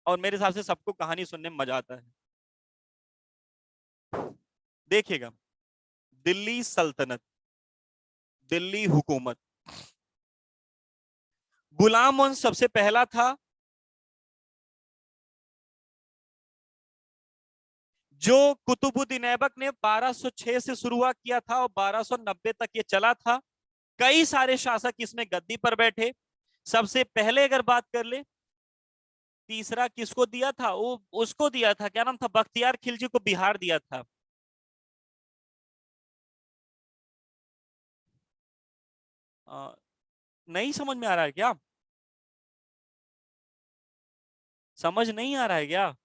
और मेरे हिसाब से सबको कहानी सुनने में मजा आता है। देखिएगा, दिल्ली सल्तनत, दिल्ली हुकूमत, गुलाम वंश सबसे पहला था, जो कुतुबुद्दीन ऐबक ने 1206 से शुरुआत किया था और 1290 तक ये चला था। कई सारे शासक इसमें गद्दी पर बैठे। सबसे पहले अगर बात कर ले, तीसरा किसको दिया था, वो उसको दिया था, क्या नाम था, बख्तियार खिलजी को बिहार दिया था। आ, नहीं समझ में आ रहा है क्या? समझ नहीं आ रहा है क्या?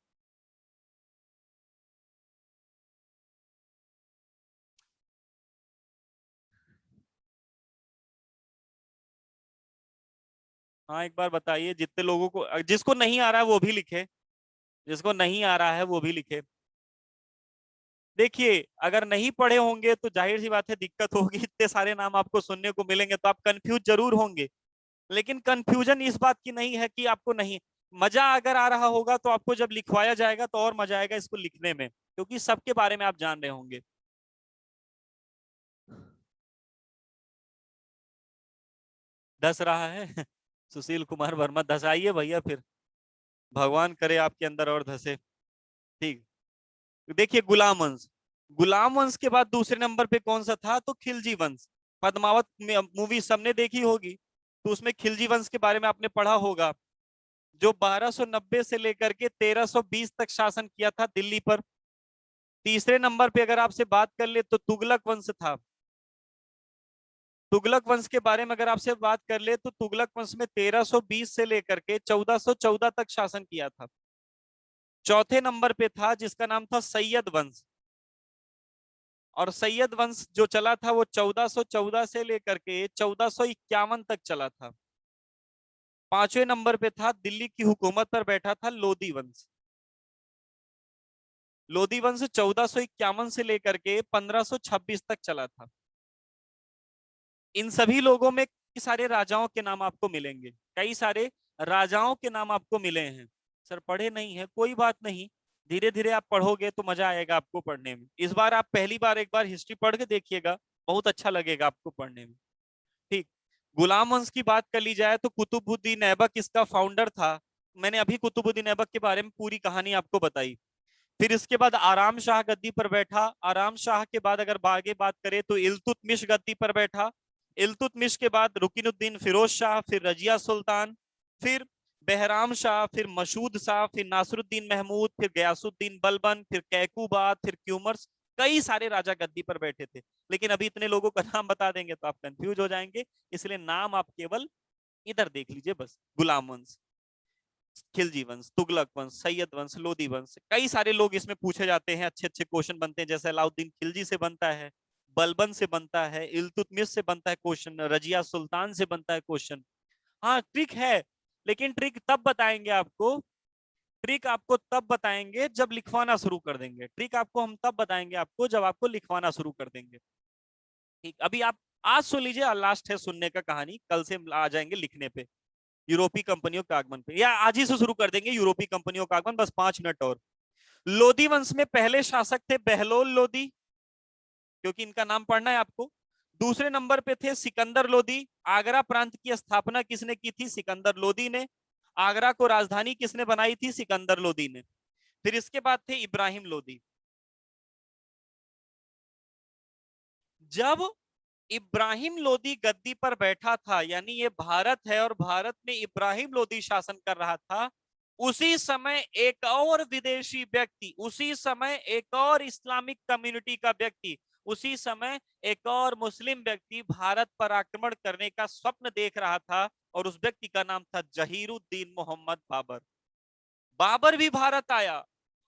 हाँ एक बार बताइए, जितने लोगों को, जिसको नहीं आ रहा है वो भी लिखे, जिसको नहीं आ रहा है वो भी लिखे। देखिए, अगर नहीं पढ़े होंगे तो जाहिर सी बात है दिक्कत होगी, इतने सारे नाम आपको सुनने को मिलेंगे तो आप कंफ्यूज जरूर होंगे। लेकिन कंफ्यूजन इस बात की नहीं है कि आपको नहीं, मजा अगर आ रहा होगा तो आपको जब लिखवाया जाएगा तो और मजा आएगा इसको लिखने में, क्योंकि सबके बारे में आप जान रहे होंगे। धस रहा है सुशील कुमार वर्मा, धसाइए भैया फिर, भगवान करे आपके अंदर और धसे। ठीक। देखिए, गुलाम वंश, गुलाम वंश के बाद दूसरे नंबर पे कौन सा था, तो खिलजी वंश। पद्मावत में मूवी सबने देखी होगी, तो उसमें खिलजी वंश के बारे में आपने पढ़ा होगा, जो 1290 से लेकर के 1320 तक शासन किया था दिल्ली पर। तीसरे नंबर पे अगर आपसे बात कर ले तो तुगलक वंश था। तुगलक वंश के बारे में अगर आपसे बात कर ले तो तुगलक वंश में 1320 से लेकर के 1414 तक शासन किया था। चौथे नंबर पे था जिसका नाम था सैयद वंश, और सैयद वंश जो चला था वो 1414 से लेकर के 1451 तक चला था। पांचवें नंबर पे था, दिल्ली की हुकूमत पर बैठा था, लोधी वंश। लोधी वंश 1451 से लेकर के 1526 तक चला था। इन सभी लोगों में कई सारे राजाओं के नाम आपको मिलेंगे, कई सारे राजाओं के नाम आपको मिले हैं। सर पढ़े नहीं है, कोई बात नहीं, धीरे धीरे आप पढ़ोगे तो मजा आएगा आपको पढ़ने में। इस बार आप पहली बार एक बार हिस्ट्री पढ़ के देखिएगा, बहुत अच्छा लगेगा आपको पढ़ने में। ठीक। गुलाम वंश की बात कर ली जाए तो कुतुबुद्दीन ऐबक इसका फाउंडर था। मैंने अभी कुतुबुद्दीन ऐबक के बारे में पूरी कहानी आपको बताई। फिर इसके बाद आराम शाह गद्दी पर बैठा। आराम शाह के बाद अगर आगे बात करें तो इल्तुतमिश गद्दी पर बैठा। इल्तुतमिश के बाद रुकिनुद्दीन फिरोज शाह, फिर रजिया सुल्तान, फिर बहराम शाह, फिर मसूद शाह, फिर नासरुद्दीन महमूद, फिर गयासुद्दीन बलबन, फिर कैकूबाद, फिर क्यूमर्स। कई सारे राजा गद्दी पर बैठे थे, लेकिन अभी इतने लोगों का नाम बता देंगे तो आप कंफ्यूज हो जाएंगे, इसलिए नाम आप केवल इधर देख लीजिए बस। गुलाम वंश, खिलजी वंश, तुगलक वंश, सैयद वंश, लोधी वंश। कई सारे लोग इसमें पूछे जाते हैं, अच्छे अच्छे क्वेश्चन बनते हैं, जैसे अलाउद्दीन खिलजी से बनता है, बलबन से बनता है, इल्तुतमिश से बनता है क्वेश्चन, रजिया सुल्तान से बनता है क्वेश्चन। हाँ ट्रिक है, लेकिन ट्रिक तब बताएंगे आपको, ट्रिक आपको तब बताएंगे जब लिखवाना शुरू कर देंगे। ट्रिक आपको हम तब बताएंगे आपको जब आपको लिखवाना शुरू कर देंगे। ठीक, अभी आप आज सुन लीजिए, लास्ट है सुनने का कहानी, कल से आ जाएंगे लिखने पे। यूरोपीय कंपनियों के आगमन पे, या आज ही से शुरू कर देंगे यूरोपीय कंपनियों का आगमन, बस 5 मिनट और। लोधी वंश में पहले शासक थे बहलोल लोधी, क्योंकि इनका नाम पढ़ना है आपको। दूसरे नंबर पे थे सिकंदर लोधी। आगरा प्रांत की स्थापना किसने की थी, सिकंदर लोधी ने। आगरा को राजधानी किसने बनाई थी, सिकंदर लोधी ने। फिर इसके बाद थे इब्राहिम लोधी। जब इब्राहिम लोधी गद्दी पर बैठा था, यानी ये भारत है और भारत में इब्राहिम लोधी शासन कर रहा था, उसी समय एक और विदेशी व्यक्ति, उसी समय एक और इस्लामिक कम्युनिटी का व्यक्ति, उसी समय एक और मुस्लिम व्यक्ति भारत पर आक्रमण करने का स्वप्न देख रहा था, और उस व्यक्ति का नाम था जहीरुद्दीन मोहम्मद बाबर। बाबर भी भारत आया,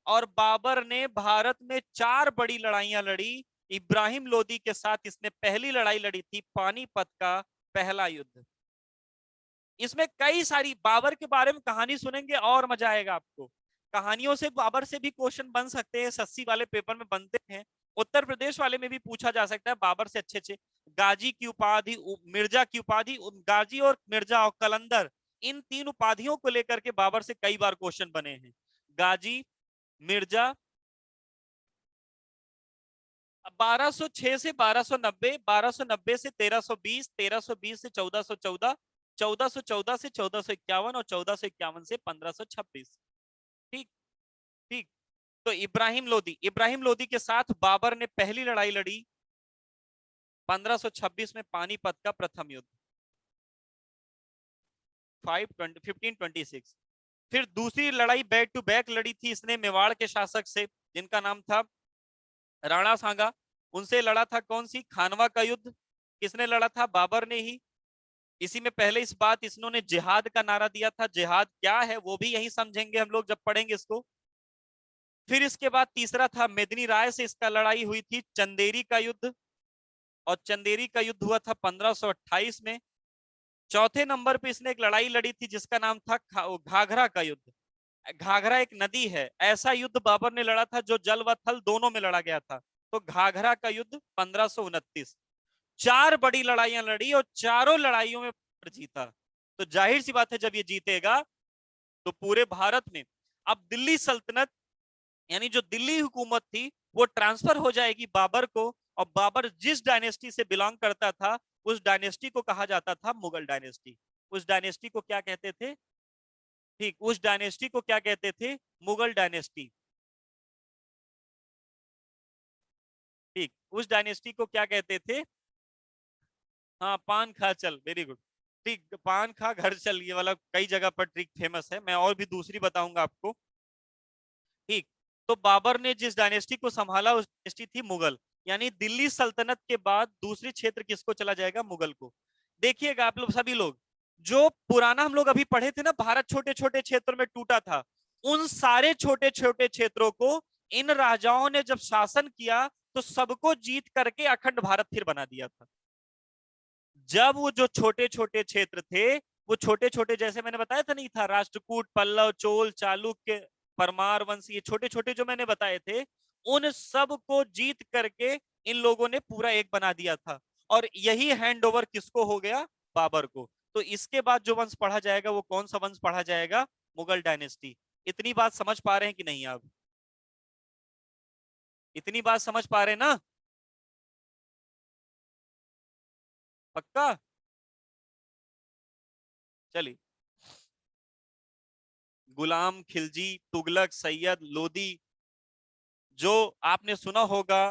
और बाबर ने भारत में 4 बड़ी लड़ाइयां लड़ी। इब्राहिम लोदी के साथ इसने पहली लड़ाई लड़ी थी, पानीपत का पहला युद्ध। इसमें कई सारी बाबर के बारे में कहानी सुनेंगे और मजा आएगा आपको। कहानियों से बाबर से भी क्वेश्चन बन सकते हैं, एसएससी वाले पेपर में बनते हैं, उत्तर प्रदेश वाले में भी पूछा जा सकता है बाबर से अच्छे अच्छे। गाजी की उपाधि, मिर्जा की उपाधि, गाजी और मिर्जा और कलंदर, इन तीन उपाधियों को लेकर के बाबर से कई बार क्वेश्चन बने हैं। गाजी, मिर्जा, 1206 से 1290, 1290 से 1320, 1320 से 1414, 1414 से 1451 और 1451 से 1526। ठीक ठीक। तो इब्राहिम लोदी, इब्राहिम लोदी के साथ बाबर ने पहली लड़ाई लड़ी 1526 में, पानीपत का प्रथम युद्ध 1526। फिर दूसरी लड़ाई बैक टू बैक लड़ी थी इसने मेवाड़ के शासक से, जिनका नाम था राणा सांगा। उनसे लड़ा था कौन सी, खानवा का युद्ध। किसने लड़ा था, बाबर ने ही। इसी में पहले इस बात इन्होंने जिहाद का नारा दिया था, जिहाद क्या है वो भी यही समझेंगे हम लोग जब पढ़ेंगे इसको। फिर इसके बाद तीसरा था मेदिनी राय से इसका लड़ाई हुई थी, चंदेरी का युद्ध, और चंदेरी का युद्ध हुआ था 1528 में। चौथे नंबर पे इसने एक लड़ाई लड़ी थी जिसका नाम था घाघरा का युद्ध। घाघरा एक नदी है, ऐसा युद्ध बाबर ने लड़ा था जो जल व थल दोनों में लड़ा गया था, तो घाघरा का युद्ध 1529। चार बड़ी लड़ाइयां लड़ी और चारों लड़ाइयों में जीता। तो जाहिर सी बात है जब ये जीतेगा तो पूरे भारत में अब दिल्ली सल्तनत, यानी जो दिल्ली हुकूमत थी, वो ट्रांसफर हो जाएगी बाबर को। और बाबर जिस डायनेस्टी से बिलोंग करता था उस डायनेस्टी को कहा जाता था मुगल डायनेस्टी। उस डायनेस्टी को क्या कहते थे, ठीक, उस डायनेस्टी को क्या कहते थे, मुगल डायनेस्टी। ठीक, उस डायनेस्टी को क्या कहते थे, हाँ, पान खा चल, वेरी गुड। ठीक, पान खा घर चल, ये वाला कई जगह पर ट्रिक फेमस है, मैं और भी दूसरी बताऊंगा आपको। ठीक। तो बाबर ने जिस डायनेस्टी को संभाला उस डायनेस्टी थी मुगल, यानी दिल्ली सल्तनत के बाद दूसरी क्षेत्र किसको चला जाएगा, मुगल को। देखिएगा आप लोग सभी लोग, जो पुराना हम लोग अभी पढ़े थे ना, भारत छोटे छोटे क्षेत्रों में टूटा था, उन सारे छोटे छोटे क्षेत्रों को इन राजाओं ने जब शासन किया तो सबको जीत करके अखंड भारत फिर बना दिया था। जब वो जो छोटे छोटे क्षेत्र थे, वो छोटे छोटे, जैसे मैंने बताया था नहीं था, राष्ट्रकूट, पल्लव, चोल, चालुक्य, परमार वंश, ये छोटे छोटे जो मैंने बताए थे, उन सब को जीत करके इन लोगों ने पूरा एक बना दिया था। और यही हैंड ओवर किसको हो गया, बाबर को। तो इसके बाद जो वंश पढ़ा जाएगा वो कौन सा वंश पढ़ा जाएगा, मुगल डायनेस्टी। इतनी बात समझ पा रहे हैं कि नहीं आप, इतनी बात समझ पा रहे हैं ना, पक्का। चलिए, गुलाम खिलजी, तुगलक, सैयद लोदी, जो आपने सुना होगा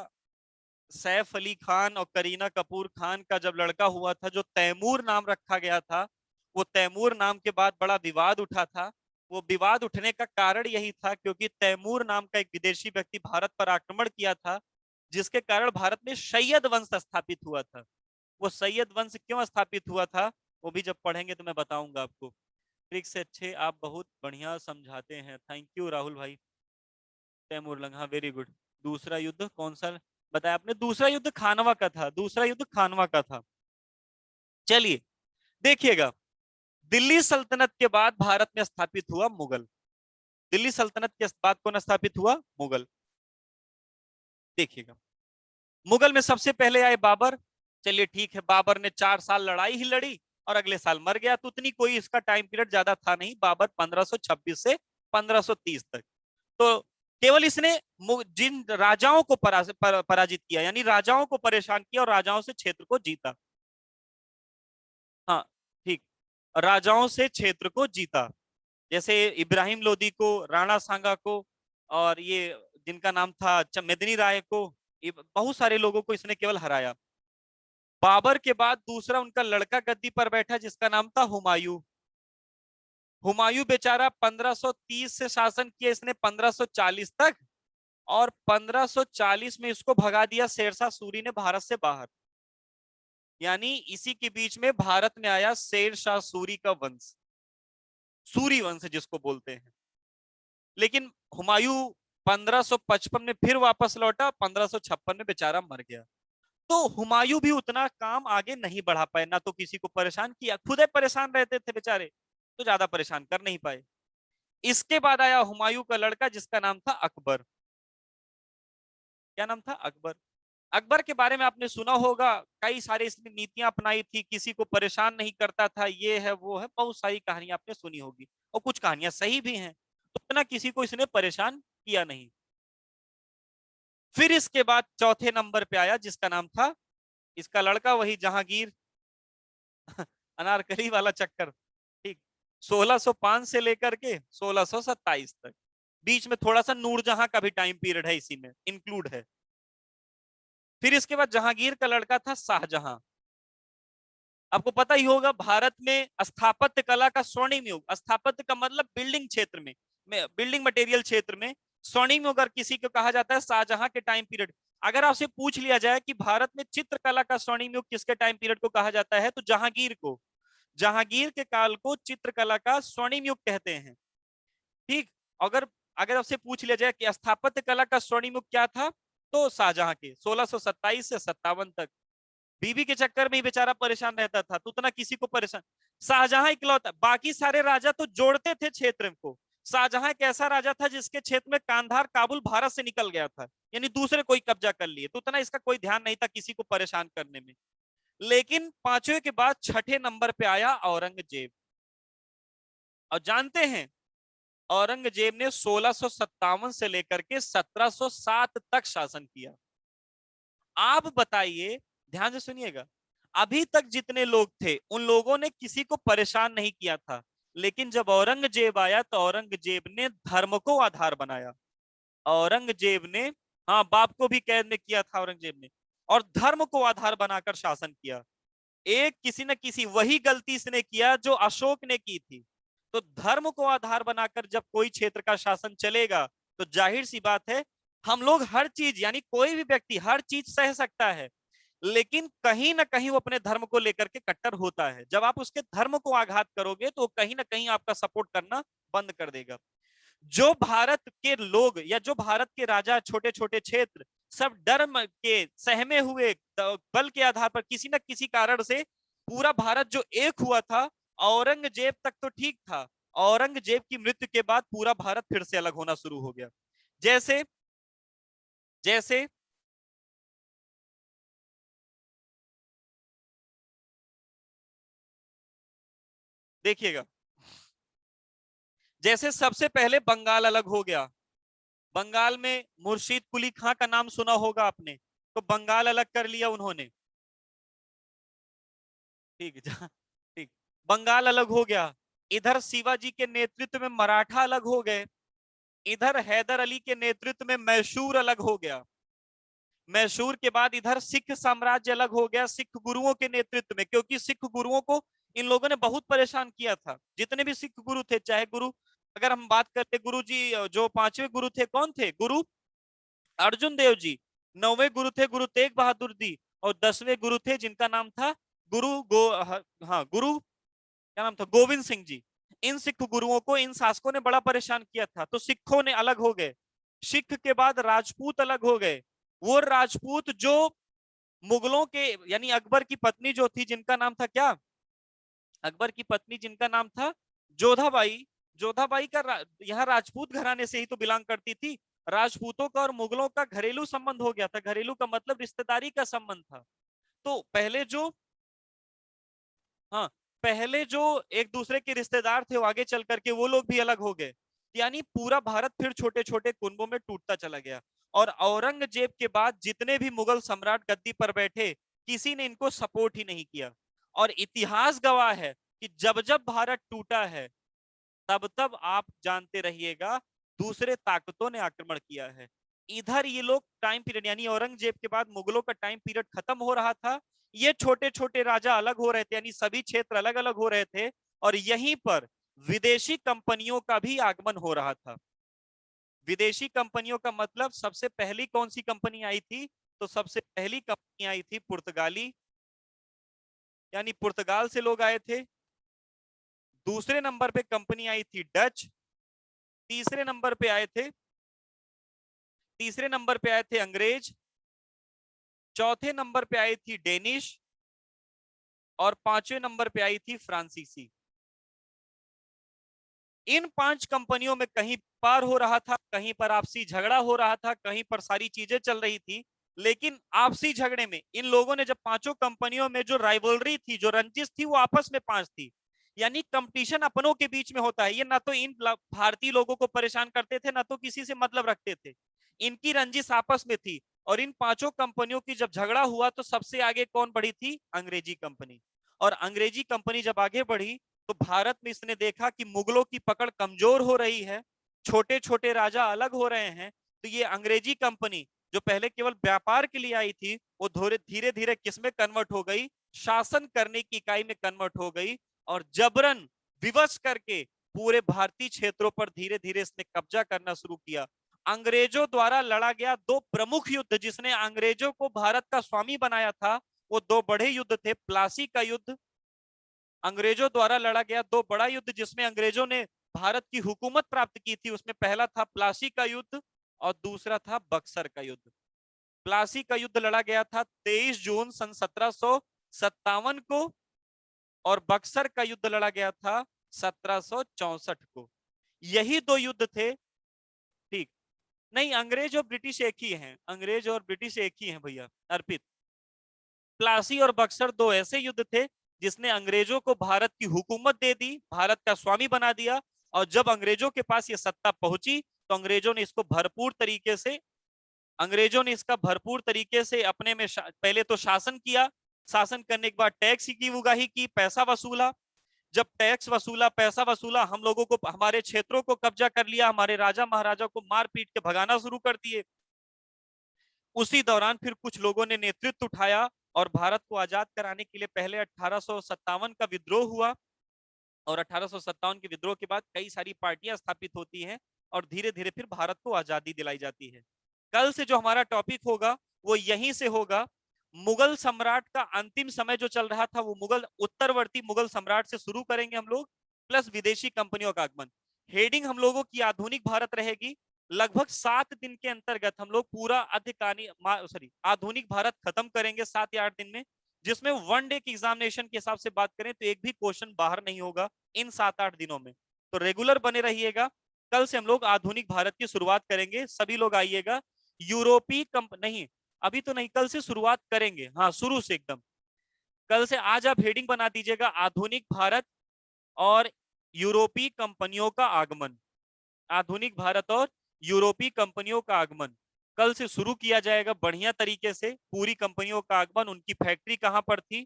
सैफ अली खान और करीना कपूर खान का जब लड़का हुआ था, जो तैमूर नाम रखा गया था, वो तैमूर नाम के बाद बड़ा विवाद उठा था। वो विवाद उठने का कारण यही था क्योंकि तैमूर नाम का एक विदेशी व्यक्ति भारत पर आक्रमण किया था, जिसके कारण भारत में सैयद वंश स्थापित हुआ था। वो सैयद वंश क्यों स्थापित हुआ था वो भी जब पढ़ेंगे तो मैं बताऊंगा आपको। ट्रिक से अच्छे आप बहुत बढ़िया समझाते हैं, थैंक यू राहुल भाई। तैमूर लंग, हाँ, वेरी गुड। दूसरा युद्ध कौन सा बताया आपने, दूसरा युद्ध खानवा का था, दूसरा युद्ध खानवा का था। चलिए देखिएगा, दिल्ली सल्तनत के बाद भारत में स्थापित हुआ मुगल। दिल्ली सल्तनत के बाद कौन स्थापित हुआ, मुगल। देखिएगा, मुगल में सबसे पहले आए बाबर। चलिए ठीक है, बाबर ने 4 साल लड़ाई ही लड़ी और अगले साल मर गया, तो उतनी कोई इसका टाइम पीरियड ज्यादा था नहीं, बाबर 1526 से 1530 तक। तो केवल इसने जिन राजाओं को पराजित किया, यानी राजाओं को परेशान किया और राजाओं से क्षेत्र को जीता। हाँ, ठीक, राजाओं से क्षेत्र को जीता, जैसे इब्राहिम लोदी को, राणा सांगा को, और ये जिनका नाम था मेदिनी राय को, ये बहुत सारे लोगों को इसने केवल हराया। बाबर के बाद दूसरा उनका लड़का गद्दी पर बैठा जिसका नाम था हुमायूं। हुमायूं बेचारा 1530 से शासन किया इसने 1540 तक, और 1540 में इसको भगा दिया शेरशाह सूरी ने भारत से बाहर। यानी इसी के बीच में भारत में आया शेरशाह सूरी का वंश, सूरी वंश जिसको बोलते हैं। लेकिन हुमायूं 1555 में फिर वापस लौटा, 1556 में बेचारा मर गया। तो हुमायूं भी उतना काम आगे नहीं बढ़ा पाए, ना तो किसी को परेशान किया, खुद परेशान रहते थे बेचारे, तो ज्यादा परेशान कर नहीं पाए। इसके बाद आया हुमायूं का लड़का जिसका नाम था अकबर। क्या नाम था? अकबर। अकबर के बारे में आपने सुना होगा, कई सारी इसने नीतियां अपनाई थी, किसी को परेशान नहीं करता था, ये है वो है, बहुत सारी कहानियां आपने सुनी होगी, और कुछ कहानियां सही भी हैं, तो ना किसी को इसने परेशान किया नहीं। फिर इसके बाद चौथे नंबर पे आया जिसका नाम था, इसका लड़का वही जहांगीर, अनारकली वाला चक्कर, ठीक। 1605 से लेकर के 1627 तक, बीच में थोड़ा सा नूरजहां का भी टाइम पीरियड है, इसी में इंक्लूड है। फिर इसके बाद जहांगीर का लड़का था शाहजहां। आपको पता ही होगा भारत में स्थापत्य कला का स्वर्णिम युग, स्थापत्य का मतलब बिल्डिंग क्षेत्र में, बिल्डिंग मटेरियल क्षेत्र में स्वर्णिम युग अगर किसी को कहा जाता है शाहजहां के टाइम पीरियड। अगर आपसे पूछ लिया जाए कि भारत में चित्रकला का स्वर्णिम युग किसके टाइम पीरियड को कहा जाता है, तो जहांगीर को, जहांगीर के काल को चित्रकला का स्वर्णिम युग कहते हैं, ठीक। अगर अगर आपसे पूछ लिया जाए कि स्थापत्य कला का स्वर्णिम युग क्या था, तो शाहजहां के 1627 से 57 तक। बीबी के चक्कर में ही बेचारा परेशान रहता था, तो उतना किसी को परेशान, शाहजहां इकलौता, बाकी सारे राजा तो जोड़ते थे क्षेत्र को, शाहजहां एक ऐसा राजा था जिसके क्षेत्र में कांधार काबुल भारत से निकल गया था, यानी दूसरे कोई कब्जा कर लिए, तो उतना इसका कोई ध्यान नहीं था किसी को परेशान करने में। लेकिन पांचवें के बाद छठे नंबर पे आया औरंगजेब। और जानते हैं औरंगजेब ने 1657 से लेकर के 1707 तक शासन किया। आप बताइए, ध्यान से सुनिएगा, अभी तक जितने लोग थे उन लोगों ने किसी को परेशान नहीं किया था, लेकिन जब औरंगजेब आया तो औरंगजेब ने धर्म को आधार बनाया। औरंगजेब ने, हाँ, बाप को भी कैद में किया था औरंगजेब ने, और धर्म को आधार बनाकर शासन किया। एक किसी न किसी वही गलती इसने किया जो अशोक ने की थी। तो धर्म को आधार बनाकर जब कोई क्षेत्र का शासन चलेगा, तो जाहिर सी बात है हम लोग हर चीज, यानी कोई भी व्यक्ति हर चीज सह सकता है, लेकिन कहीं ना कहीं वो अपने धर्म को लेकर के कट्टर होता है। जब आप उसके धर्म को आघात करोगे तो कहीं ना कहीं आपका सपोर्ट करना बंद कर देगा। जो भारत के लोग या जो भारत के राजा, छोटे छोटे क्षेत्र, सब डर के सहमे हुए बल के आधार पर किसी न किसी कारण से पूरा भारत जो एक हुआ था, औरंगजेब तक तो ठीक था, औरंगजेब की मृत्यु के बाद पूरा भारत फिर से अलग होना शुरू हो गया। जैसे जैसे देखिएगा, जैसे सबसे पहले बंगाल अलग हो गया। बंगाल में मुर्शीद कुली खां का नाम सुना होगा आपने, तो बंगाल अलग कर लिया उन्होंने, ठीक है। ठीक, बंगाल अलग हो गया। इधर शिवाजी के नेतृत्व में मराठा अलग हो गए, इधर हैदर अली के नेतृत्व में मैसूर अलग हो गया। मैसूर के बाद इधर सिख साम्राज्य अलग हो गया, सिख गुरुओं के नेतृत्व में, क्योंकि सिख गुरुओं को इन लोगों ने बहुत परेशान किया था। जितने भी सिख गुरु थे, चाहे गुरु, अगर हम बात करते गुरु जी, जो पांचवें गुरु थे कौन थे? गुरु अर्जुन देव जी। नौवें गुरु थे गुरु तेग बहादुर जी। और 10वें गुरु थे जिनका नाम था गुरु हाँ, गुरु क्या नाम था? गोविंद सिंह जी। इन सिख गुरुओं को इन शासकों ने बड़ा परेशान किया था, तो सिखों ने अलग हो गए। सिख के बाद राजपूत अलग हो गए। वो राजपूत जो मुगलों के, यानी अकबर की पत्नी जो थी जिनका नाम था क्या, अकबर की पत्नी जिनका नाम था जोधाबाई। जोधाबाई का यहाँ राजपूत घराने से ही तो बिलोंग करती थी। राजपूतों का और मुगलों का घरेलू संबंध हो गया था, घरेलू का मतलब रिश्तेदारी का संबंध था। तो पहले जो, हाँ, पहले जो एक दूसरे के रिश्तेदार थे वो आगे चल करके वो लोग भी अलग हो गए, यानी पूरा भारत फिर छोटे छोटे कुंबों में टूटता चला गया। और औरंगजेब के बाद जितने भी मुगल सम्राट गद्दी पर बैठे, किसी ने इनको सपोर्ट ही नहीं किया। और इतिहास गवाह है कि जब जब भारत टूटा है, तब तब आप जानते रहिएगा दूसरे ताकतों ने आक्रमण किया है। इधर ये लोग टाइम पीरियड, यानी औरंगजेब के बाद मुगलों का टाइम पीरियड खत्म हो रहा था, ये छोटे छोटे राजा अलग हो रहे थे, यानी सभी क्षेत्र अलग अलग हो रहे थे, और यहीं पर विदेशी कंपनियों का भी आगमन हो रहा था। विदेशी कंपनियों का मतलब सबसे पहली कौन सी कंपनी आई थी? तो सबसे पहली कंपनी आई थी पुर्तगाली, यानी पुर्तगाल से लोग आए थे। दूसरे नंबर पे कंपनी आई थी डच। तीसरे नंबर पे आए थे तीसरे नंबर पे आए थे अंग्रेज। चौथे नंबर पे आई थी डेनिश। और पांचवें नंबर पे आई थी फ्रांसीसी। इन 5 कंपनियों में कहीं पार हो रहा था, कहीं पर आपसी झगड़ा हो रहा था, कहीं पर सारी चीजें चल रही थी। लेकिन आपसी झगड़े में इन लोगों ने, जब पांचों कंपनियों में जो राइवलरी थी, जो रंजिश थी, वो आपस में 5 थी। यानी कंपटीशन अपनों के बीच में होता है। ये ना तो इन भारतीय लोगों को परेशान करते थे, ना तो किसी से मतलब रखते थे। इनकी रंजिश आपस में थी। और इन पांचों कंपनियों की जब झगड़ा हुआ तो सबसे आगे कौन बढ़ी थी? अंग्रेजी कंपनी। और अंग्रेजी कंपनी जब आगे बढ़ी तो भारत में इसने देखा कि मुगलों की पकड़ कमजोर हो रही है, छोटे छोटे राजा अलग हो रहे हैं। तो ये अंग्रेजी कंपनी जो पहले केवल व्यापार के लिए आई थी, वो धीरे धीरे किस में कन्वर्ट हो गई? शासन करने की इकाई में कन्वर्ट हो गई। और जबरन विवश करके पूरे भारतीय क्षेत्रों पर धीरे धीरे इसने कब्जा करना शुरू किया। अंग्रेजों द्वारा लड़ा गया 2 प्रमुख युद्ध जिसने अंग्रेजों को भारत का स्वामी बनाया था, वो 2 बड़े युद्ध थे। प्लासी का युद्ध, अंग्रेजों द्वारा लड़ा गया 2 बड़ा युद्ध जिसमें अंग्रेजों ने भारत की हुकूमत प्राप्त की थी। उसमें पहला था प्लासी का युद्ध और दूसरा था बक्सर का युद्ध। प्लासी का युद्ध लड़ा गया था 23 जून सन 1757 को, और बक्सर का युद्ध लड़ा गया था 1764 को। यही 2 युद्ध थे। ठीक नहीं, अंग्रेज और ब्रिटिश एक ही हैं, अंग्रेज और ब्रिटिश एक ही हैं भैया अर्पित। प्लासी और बक्सर 2 ऐसे युद्ध थे जिसने अंग्रेजों को भारत की हुकूमत दे दी, भारत का स्वामी बना दिया। और जब अंग्रेजों के पास ये सत्ता पहुंची तो अंग्रेजों ने इसको भरपूर तरीके से, अंग्रेजों ने इसका भरपूर तरीके से अपने में पहले तो शासन किया। शासन करने के बाद टैक्स की उगाही की, पैसा वसूला। जब टैक्स वसूला, पैसा वसूला, हम लोगों को, हमारे क्षेत्रों को कब्जा कर लिया, हमारे राजा महाराजा को मार पीट के भगाना शुरू कर दिए। उसी दौरान फिर कुछ लोगों ने नेतृत्व उठाया और भारत को आजाद कराने के लिए पहले 1857 का विद्रोह हुआ। और 1857 के विद्रोह के बाद कई सारी पार्टियां स्थापित होती हैं और धीरे धीरे फिर भारत को आजादी दिलाई जाती है। कल से जो हमारा टॉपिक होगा वो यहीं से होगा। मुगल सम्राट का अंतिम समय जो चल रहा था वो मुगल, उत्तरवर्ती मुगल सम्राट से शुरू करेंगे हम लोग, प्लस विदेशी कंपनियों का आगमन। हेडिंग हम लोगों की आधुनिक भारत रहेगी। लगभग 7 दिन के अंतर्गत हम लोग पूरा आधुनिक भारत खत्म करेंगे 7 या 8 दिन में। जिसमें 1 डे की एग्जामिनेशन के हिसाब से बात करें तो एक भी क्वेश्चन बाहर नहीं होगा इन 7-8 दिनों में। तो रेगुलर बने रहिएगा। कल से हम लोग आधुनिक भारत की शुरुआत करेंगे, सभी लोग आइएगा। यूरोपीय नहीं, अभी तो नहीं, कल से शुरुआत करेंगे, हाँ शुरू से एकदम। कल से आज आप हेडिंग बना दीजिएगा, आधुनिक भारत और यूरोपीय कंपनियों का आगमन। आधुनिक भारत और यूरोपीय कंपनियों का आगमन कल से शुरू किया जाएगा बढ़िया तरीके से। पूरी कंपनियों का आगमन, उनकी फैक्ट्री कहां पर थी।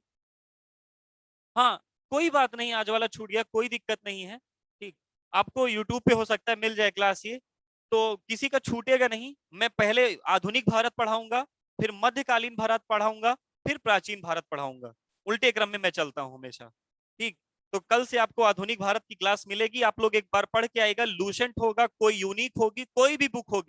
हाँ, कोई बात नहीं, आज वाला छूट गया, कोई दिक्कत नहीं है। ठीक, आपको यूट्यूब पे हो सकता है मिल जाए क्लास ये, तो किसी का छूटेगा नहीं। मैं पहले आधुनिक भारत पढ़ाऊंगा, फिर मध्यकालीन भारत पढ़ाऊंगा, फिर प्राचीन भारत पढ़ाऊंगा। उल्टे क्रम में मैं चलता हूं हमेशा। ठीक, तो कल से आपको आधुनिक भारत की क्लास मिलेगी। आप लोग एक बार पढ़ के आएगा, लूसेंट होगा, कोई यूनिक होगी, कोई भी बुक होगी।